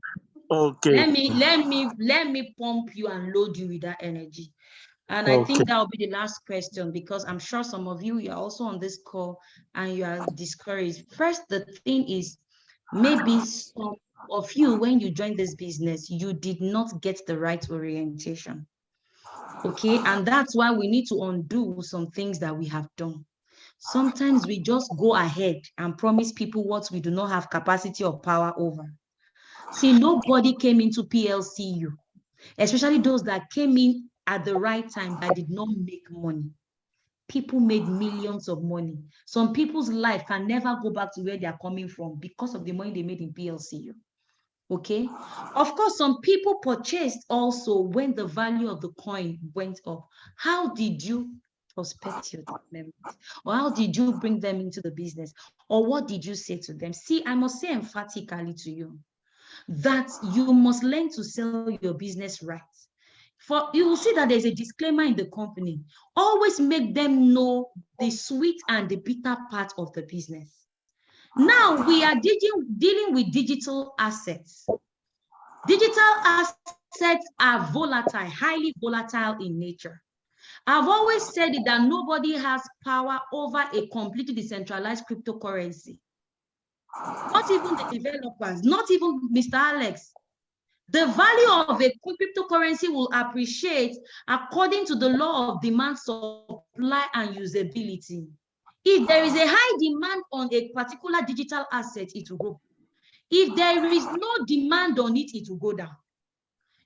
Okay. Let me pump you and load you with that energy. And I Okay. think that will be the last question, because I'm sure some of you are also on this call and you are discouraged. First, the thing is, maybe some of you, when you joined this business, you did not get the right orientation. Okay, and that's why we need to undo some things that we have done. Sometimes we just go ahead and promise people what we do not have capacity or power over. See, nobody came into PLCU, especially those that came in at the right time that did not make money. People made millions of money. Some people's life can never go back to where they are coming from because of the money they made in PLCU. Okay, of course, some people purchased also when the value of the coin went up. How did you prospect your members, or how did you bring them into the business, or what did you say to them? See, I must say emphatically to you that you must learn to sell your business right. For you will see that there's a disclaimer in the company. Always make them know the sweet and the bitter part of the business. Now we are dealing with digital assets. Digital assets are volatile, highly volatile in nature. I've always said it that nobody has power over a completely decentralized cryptocurrency. Not even the developers, not even Mr. Alex. The value of a cryptocurrency will appreciate according to the law of demand, supply, and usability. If there is a high demand on a particular digital asset, it will grow. If there is no demand on it, it will go down.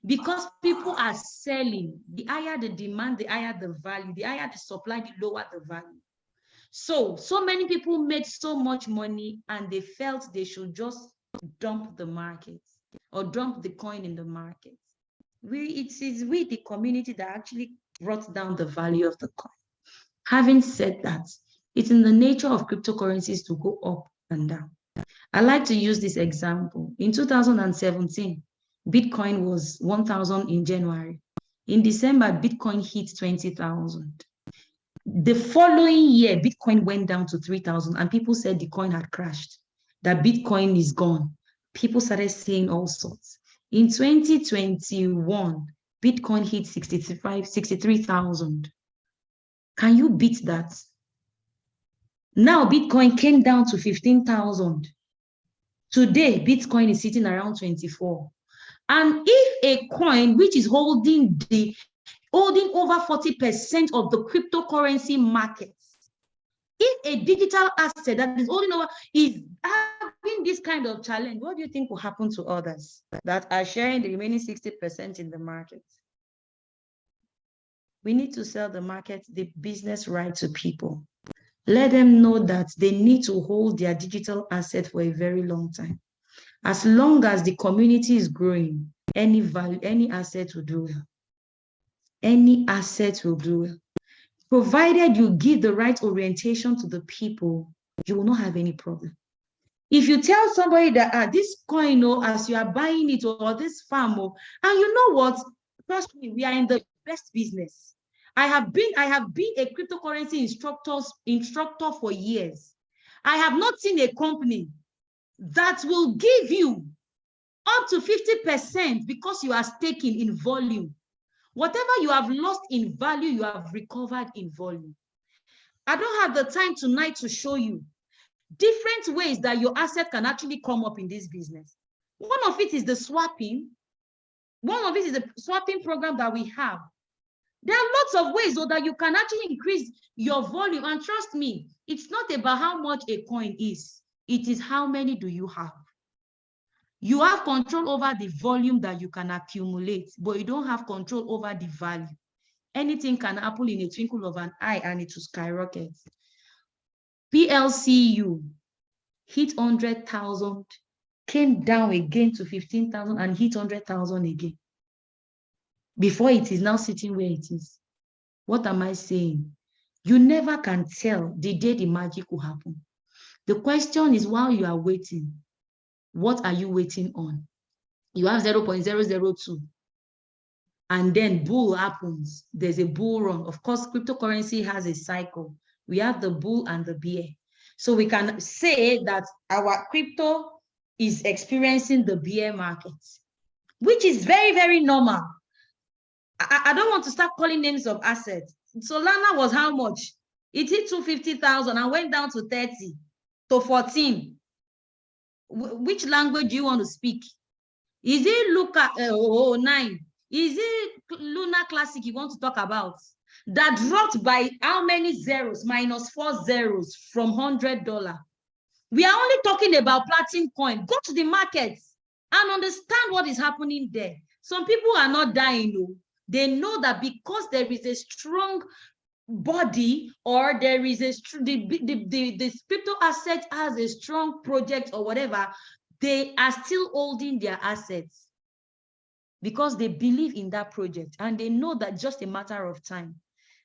Because people are selling. The higher the demand, the higher the value. The higher the supply, the lower the value. So many people made so much money and they felt they should just dump the market or dump the coin in the market. It is we, the community, that actually brought down the value of the coin. Having said that, it's in the nature of cryptocurrencies to go up and down. I like to use this example. In 2017, Bitcoin was 1,000 in January. In December, Bitcoin hit 20,000. The following year, Bitcoin went down to 3,000 and people said the coin had crashed, that Bitcoin is gone. People started saying all sorts. In 2021, Bitcoin hit 63,000. Can you beat that? Now Bitcoin came down to 15,000. Today, Bitcoin is sitting around 24. And if a coin which is holding over 40% of the cryptocurrency market, if a digital asset that is holding over is having this kind of challenge, what do you think will happen to others that are sharing the remaining 60% in the market? We need to sell the market, the business right to people. Let them know that they need to hold their digital asset for a very long time. As long as the community is growing, any value, any asset will do well. Any asset will do well. Provided you give the right orientation to the people, you will not have any problem. If you tell somebody that this coin, as you are buying it, or this farm, and you know what, trust me, we are in the best business. I have been a cryptocurrency instructor for years. I have not seen a company that will give you up to 50% because you are staking in volume. Whatever you have lost in value, you have recovered in volume. I don't have the time tonight to show you different ways that your asset can actually come up in this business. One of it is the swapping. One of it is the swapping program that we have. There are lots of ways so that you can actually increase your volume. And trust me, it's not about how much a coin is. It is how many do you have. You have control over the volume that you can accumulate, but you don't have control over the value. Anything can happen in a twinkle of an eye and it will skyrocket. PLCU hit 100,000, came down again to 15,000 and hit 100,000 again. Before it is now sitting where it is. What am I saying? You never can tell the day the magic will happen. The question is, while you are waiting, what are you waiting on? You have 0.002. And then bull happens. There's a bull run. Of course, cryptocurrency has a cycle. We have the bull and the bear. So we can say that our crypto is experiencing the bear market, which is very, very normal. I don't want to start calling names of assets. Solana was how much? It hit 250,000 and went down to 30 to 14. Which language do you want to speak? Is it Luca 9? Is it Luna Classic you want to talk about? That dropped by how many zeros? -4 zeros from $100. We are only talking about Platinum coin. Go to the markets and understand what is happening there. Some people are not dying, though. They know that because there is a strong body, or there is a the crypto asset has a strong project or whatever, they are still holding their assets because they believe in that project and they know that just a matter of time.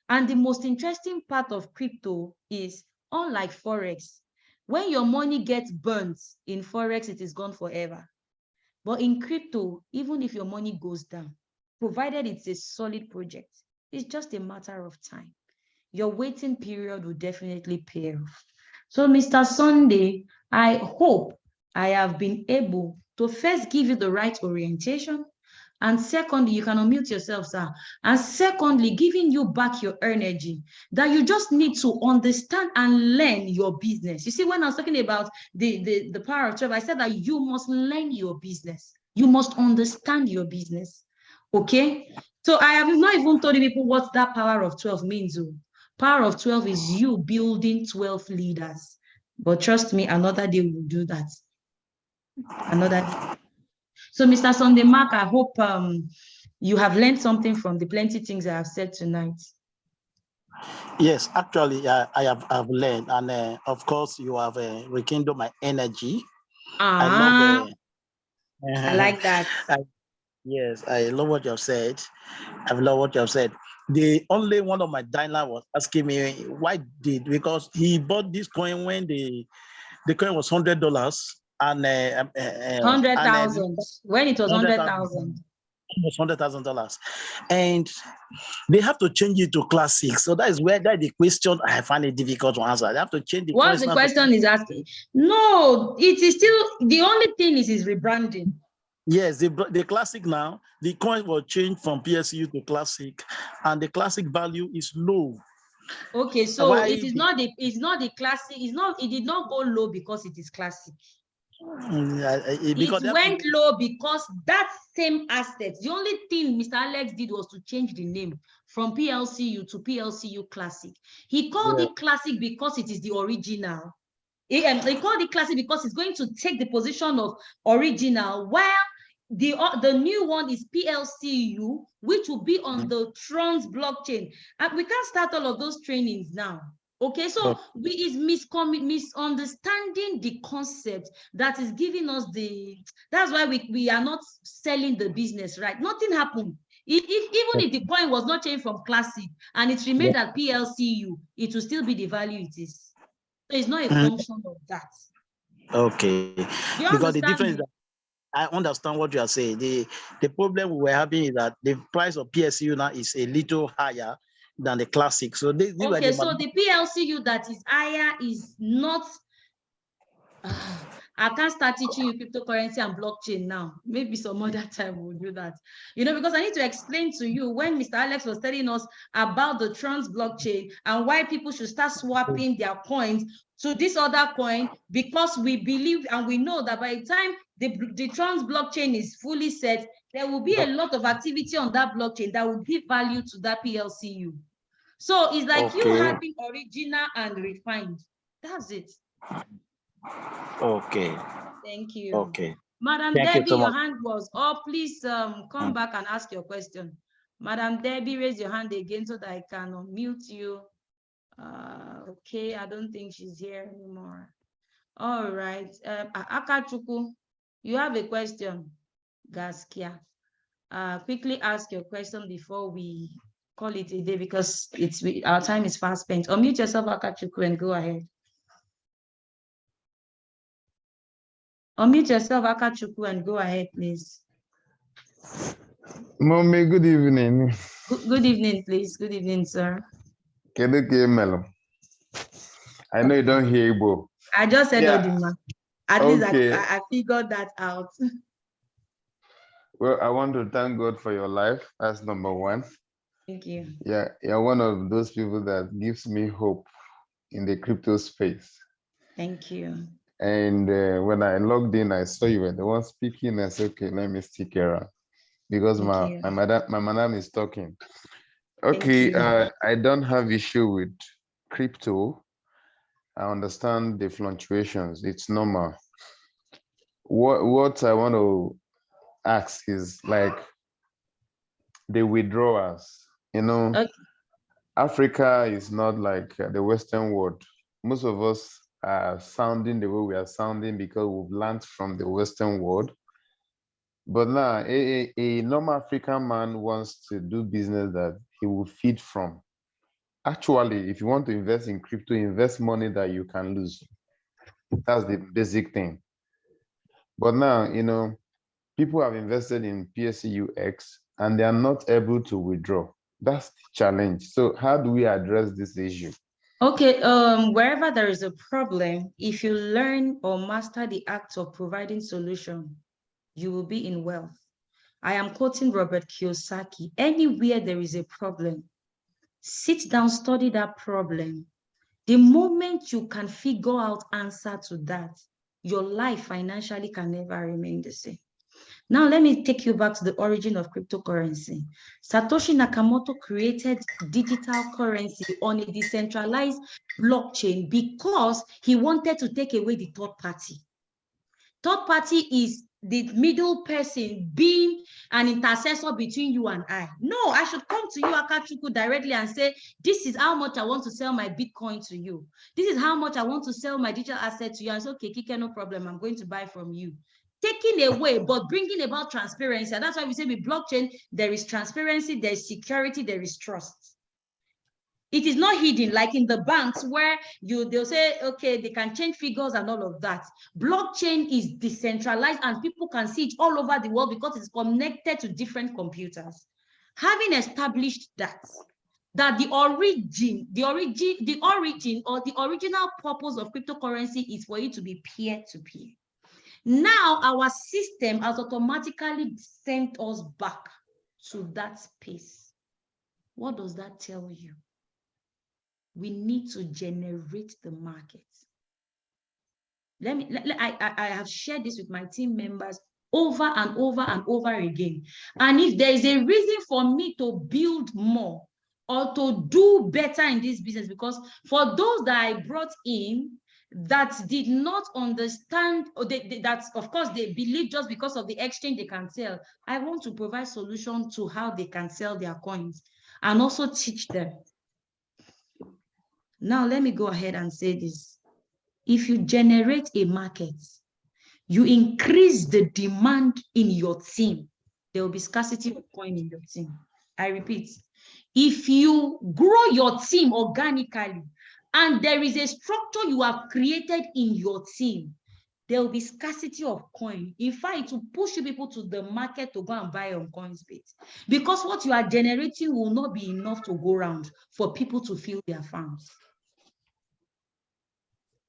And the most interesting part of crypto is, unlike Forex, when your money gets burnt in Forex, it is gone forever. But in crypto, even if your money goes down, provided it's a solid project, it's just a matter of time. Your waiting period will definitely pay off. So, Mr. Sunday, I hope I have been able to first give you the right orientation, and secondly, you can unmute yourself, sir. And secondly, giving you back your energy that you just need to understand and learn your business. You see, when I was talking about the power of 12, I said that you must learn your business. You must understand your business. Okay? So I have not even told people what that power of 12 means. Power of 12 is you building 12 leaders. But trust me, another day we'll do that. Another day. So, Mr. Sunday Mark, I hope you have learned something from the plenty things I have said tonight. Yes, actually, I've learned, and of course, you have rekindled my energy. I love. I like that. Yes, I love what you have said. I love what you have said. The only one of my dialer was asking me why because he bought this coin when the coin was $100 and 100,000 when it was 100,000. Almost $100,000, and they have to change it to classic. So that is the question I find it difficult to answer. They have to change the. What the question is asking? No, it is still the only thing is rebranding. Yes, the classic now, the coin will change from PSU to classic, and the classic value is low. Okay, so it is not the classic, it did not go low because it is classic. It went low because that same asset, the only thing Mr. Alex did was to change the name from PLCU to PLCU Classic. He called it Classic because it is the original. They called it Classic because it's going to take the position of original, while the new one is PLCU, which will be on the Tron's blockchain. And we can't start all of those trainings now. Okay, so we is misunderstanding the concept that is giving us that's why we are not selling the business, right? Nothing happened. Even if the coin was not changed from classic and it remained at PLCU, it will still be the value it is. So it's not a function of that. Okay, because the difference is that I understand what you are saying. The problem we were having is that the price of PSU now is a little higher than the classic. So so the PLCU that is higher is not I can't start teaching you cryptocurrency and blockchain now. Maybe some other time we'll do that. You know, because I need to explain to you when Mr. Alex was telling us about the trans blockchain and why people should start swapping their coins to this other coin, because we believe and we know that by the time the trans blockchain is fully set, there will be a lot of activity on that blockchain that will give value to that PLCU. So it's like you having original and refined. That's it. Okay. Thank you. Okay. Madam Thank Debbie, you so your much. hand was up. Please come back and ask your question. Madam Debbie, raise your hand again so that I can unmute you. Okay, I don't think she's here anymore. All right. Akachuku, you have a question. Gaskia. Quickly ask your question before we call it a day, because our time is fast spent. Unmute yourself, Akachuku, and go ahead. Unmute yourself, Akachuku, and go ahead, please. Mommy, good evening. Good evening, please. Good evening, sir. Melo. I know you don't hear Igbo. I just said Yeah. Odima. At Okay. least I figured that out. Well, I want to thank God for your life. That's number one. Thank you. Yeah, you're one of those people that gives me hope in the crypto space. Thank you. And when I logged in, I saw you were the one speaking. I said, okay, let me stick around because my madam is talking. Okay, I don't have issue with crypto. I understand the fluctuations. It's normal. What I want to ask is like the withdrawals. You know, Okay. Africa is not like the Western world. Most of us are sounding the way we are sounding because we've learned from the Western world. But now, a normal African man wants to do business that he will feed from. Actually, if you want to invest in crypto, invest money that you can lose. That's the basic thing. But now, you know, people have invested in PSCUX and they are not able to withdraw. That's the challenge. So how do we address this issue? Okay, wherever there is a problem, if you learn or master the act of providing solution, you will be in wealth. I am quoting Robert Kiyosaki. Anywhere there is a problem, sit down, study that problem. The moment you can figure out answer to that, your life financially can never remain the same. Now, let me take you back to the origin of cryptocurrency. Satoshi Nakamoto created digital currency on a decentralized blockchain because he wanted to take away the third party. Third party is the middle person being an intercessor between you and I. No, I should come to you, Akachuku, directly and say, this is how much I want to sell my Bitcoin to you. This is how much I want to sell my digital asset to you. And say, okay, Kike, no problem. I'm going to buy from you. Taking away, but bringing about transparency. And that's why we say with blockchain, there is transparency, there is security, there is trust. It is not hidden like in the banks where they'll say, okay, they can change figures and all of that. Blockchain is decentralized and people can see it all over the world because it's connected to different computers. Having established that the origin or the original purpose of cryptocurrency is for it to be peer-to-peer. Now our system has automatically sent us back to that space. What does that tell you? We need to generate the market. I have shared this with my team members over and over and over again. And if there is a reason for me to build more or to do better in this business, because for those that I brought in that did not understand, or that of course they believe just because of the exchange they can sell, I want to provide solutions to how they can sell their coins and also teach them. Now, let me go ahead and say this. If you generate a market, you increase the demand in your team, there will be scarcity of coin in your team. I repeat, if you grow your team organically and there is a structure you have created in your team, there will be scarcity of coin. In fact, it will push people to the market to go and buy on Coinsbase, because what you are generating will not be enough to go around for people to fill their farms.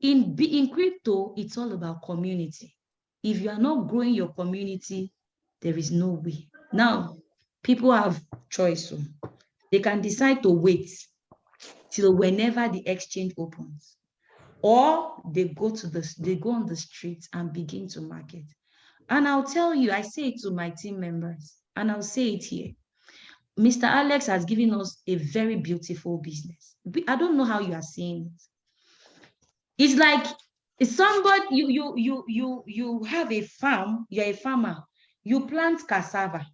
In crypto, it's all about community. If you are not growing your community, there is no way. Now, people have choice. So they can decide to wait till whenever the exchange opens, or they go on the streets and begin to market. And I'll tell you, I say it to my team members, and I'll say it here. Mr. Alex has given us a very beautiful business. I don't know how you are seeing it. It's like somebody, you have a farm, you're a farmer, you plant cassava.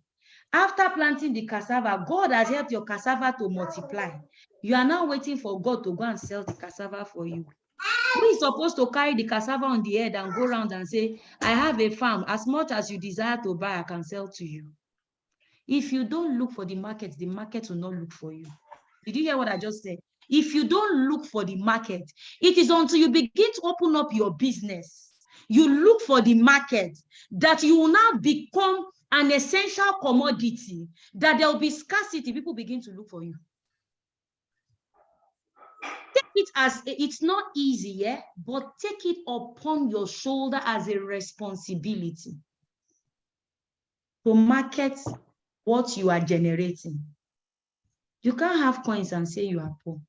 After planting the cassava, God has helped your cassava to multiply. You are now waiting for God to go and sell the cassava for you. Who is supposed to carry the cassava on the head and go around and say, I have a farm, as much as you desire to buy, I can sell to you. If you don't look for the market will not look for you. Did you hear what I just said? If you don't look for the market, it is until you begin to open up your business, you look for the market, that you will now become an essential commodity, that there will be scarcity, people begin to look for you. Take it as, it's not easy, yeah, but take it upon your shoulder as a responsibility to market what you are generating. You can't have coins and say you are poor.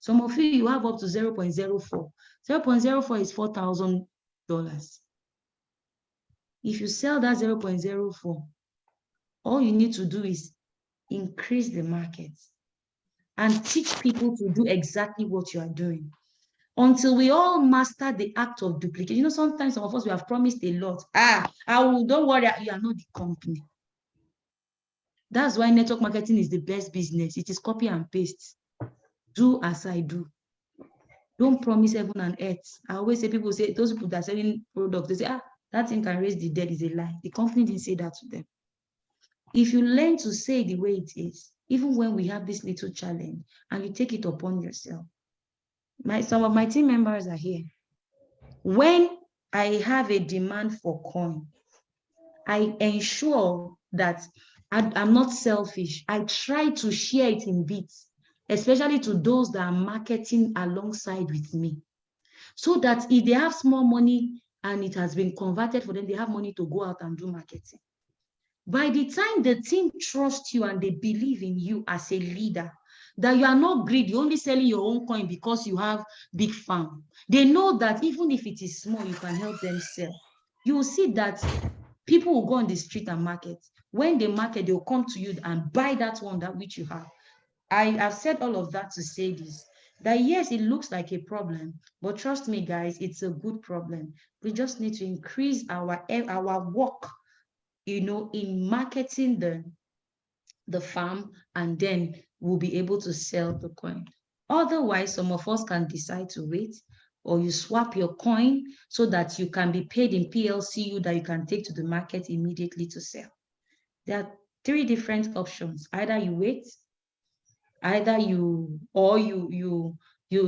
Some of you have up to 0.04. 0.04 is $4,000. If you sell that 0.04, all you need to do is increase the market and teach people to do exactly what you are doing. Until we all master the act of duplication. You know, sometimes some of us, we have promised a lot. Don't worry, you are not the company. That's why network marketing is the best business. It is copy and paste. Do as I do. Don't promise heaven and earth. I always say, people say, those people that are selling products, they say, that thing can raise the dead, is a lie. The company didn't say that to them. If you learn to say the way it is, even when we have this little challenge, and you take it upon yourself. Some of my team members are here. When I have a demand for coin, I ensure that I'm not selfish. I try to share it in bits, especially to those that are marketing alongside with me, so that if they have small money and it has been converted for them, they have money to go out and do marketing. By the time the team trusts you and they believe in you as a leader, that you are not greedy, only selling your own coin because you have big farm, they know that even if it is small, you can help them sell. You will see that people will go on the street and market. When they market, they will come to you and buy that one that which you have. I have said all of that to say this, that yes, it looks like a problem, but trust me, guys, it's a good problem. We just need to increase our work, in marketing the farm, and then we'll be able to sell the coin. Otherwise, some of us can decide to wait, or you swap your coin so that you can be paid in PLCU that you can take to the market immediately to sell. There are three different options. Either you wait, either you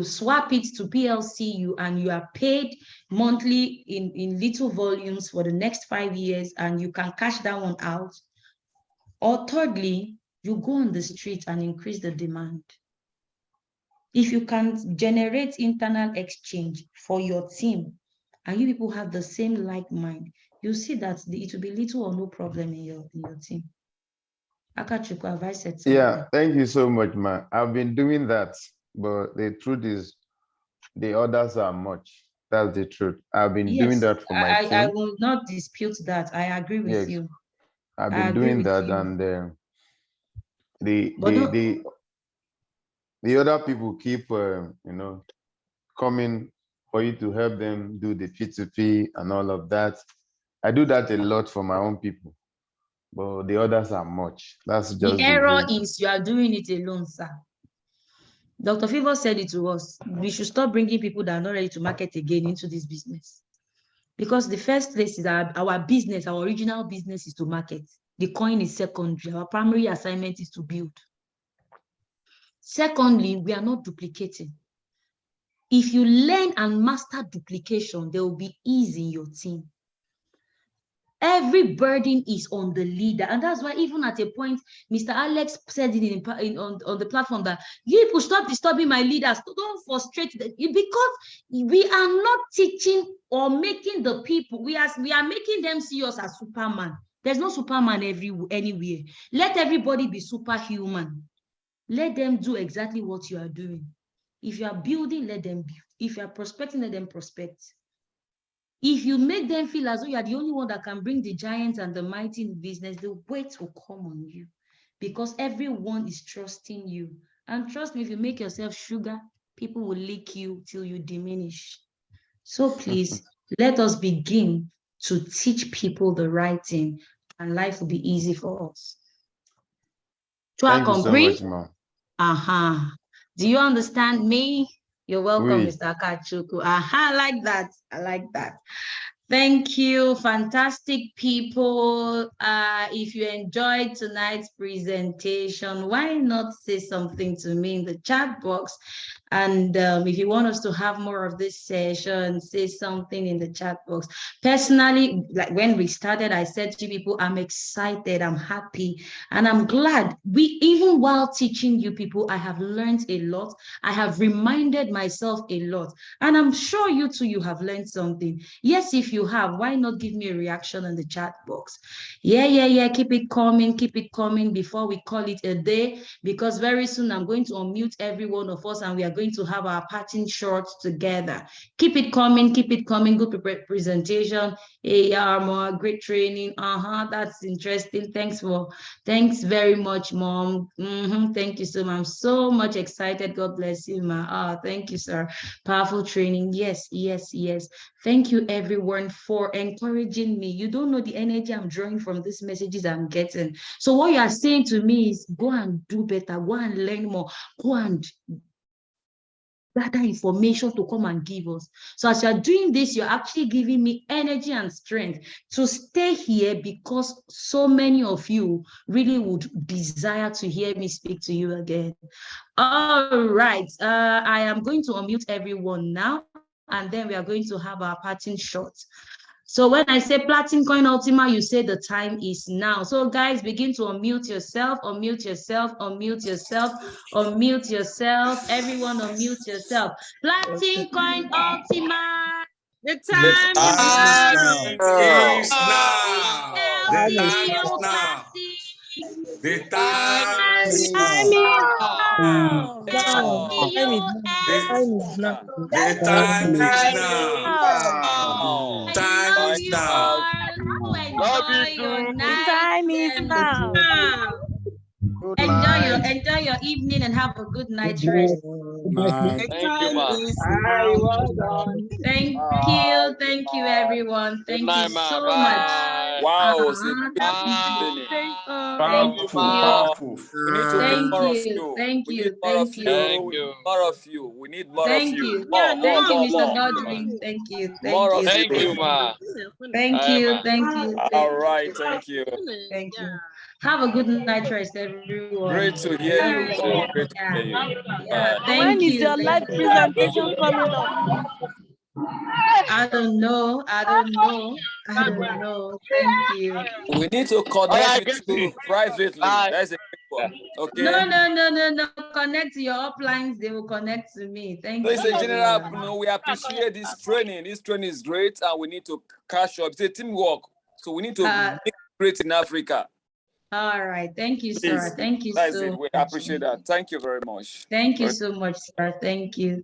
swap it to PLCU and you are paid monthly in little volumes for the next 5 years, and you can cash that one out. Or thirdly, you go on the street and increase the demand. If you can generate internal exchange for your team, and you people have the same like mind, you see that it will be little or no problem in your team. Akachukwu, have I said something? Yeah, thank you so much, man. I've been doing that, but the truth is, the others are much. That's the truth. I've been doing that for my team. I will not dispute that. I agree with you. I've been doing that, and the other people keep, coming for you to help them do the P2P and all of that. I do that a lot for my own people, but the others are much. That's just the error is you are doing it alone, sir. Dr. Favor said it to us. We should stop bringing people that are not ready to market again into this business. Because the first place is our business, our original business is to market. The coin is secondary. Our primary assignment is to build. Secondly, we are not duplicating. If you learn and master duplication, there will be ease in your team. Every burden is on the leader. And that's why even at a point, Mr. Alex said it on the platform that you people stop disturbing my leaders. Don't frustrate them. Because we are not teaching or making the people, we are making them see us as Superman. There's no Superman anywhere. Let everybody be superhuman. Let them do exactly what you are doing. If you are building, let them build. If you are prospecting, let them prospect. If you make them feel as though you are the only one that can bring the giants and the mighty in business, the weight will come on you because everyone is trusting you. And trust me, if you make yourself sugar, people will lick you till you diminish. So please, let us begin to teach people the right thing, and life will be easy for us. Thank you so much, ma'am. Do you understand me? You're welcome, Oui. Mr. Kachuku. I like that. I like that. Thank you, fantastic people. If you enjoyed tonight's presentation, why not say something to me in the chat box? And if you want us to have more of this session, say something in the chat box. Personally, like when we started, I said to people, I'm excited, I'm happy, and I'm glad. Even while teaching you people, I have learned a lot. I have reminded myself a lot. And I'm sure you too, you have learned something. Yes, if you have, why not give me a reaction in the chat box? Yeah. Keep it coming before we call it a day, because very soon I'm going to unmute every one of us and we are going to have our parting shots together. Keep it coming. Good presentation. More great training. That's interesting. Thanks very much, Mom. Thank you so much. I'm so much excited. God bless you, ma. Thank you, sir. Powerful training. Yes. Thank you, everyone, for encouraging me. You don't know the energy I'm drawing from these messages I'm getting. So what you are saying to me is go and do better, go and learn more, go and gather information to come and give us. So as you're doing this, you're actually giving me energy and strength to stay here, because so many of you really would desire to hear me speak to you again. All right, I am going to unmute everyone now, and then we are going to have our parting shot. So when I say Platin Coin Ultima, you say the time is now. So guys, begin to unmute yourself, unmute yourself. Everyone unmute yourself. Platin Coin Ultima. The time is now. The time is now. The time is now. Time is now. Enjoy your evening and have a good night's rest. Thank you, ma. Thank you, everyone. Thank you so much. Wow, Powerful. we need to meet more of you. Thank We you. need more of you. More of you. We need more of you. More, Mr. Godwin. Thank you. More of Thank you, ma. Thank you. All right, thank you. Thank you. Have a good night rest, everyone. Great to hear you. Great to hear you. Thank when you. is your live presentation coming up? I don't know. Thank you. We need to connect with you privately. That's a quick one. Okay. No. Connect to your uplines. They will connect to me. Thank you. So it's a general. We appreciate this training. This training is great, and we need to catch up. It's a teamwork, so we need to make it great in Africa. All right. Thank you, sir. Please. Thank you That's so it. We appreciate that. Thank you very much. Thank you so much, sir. Thank you.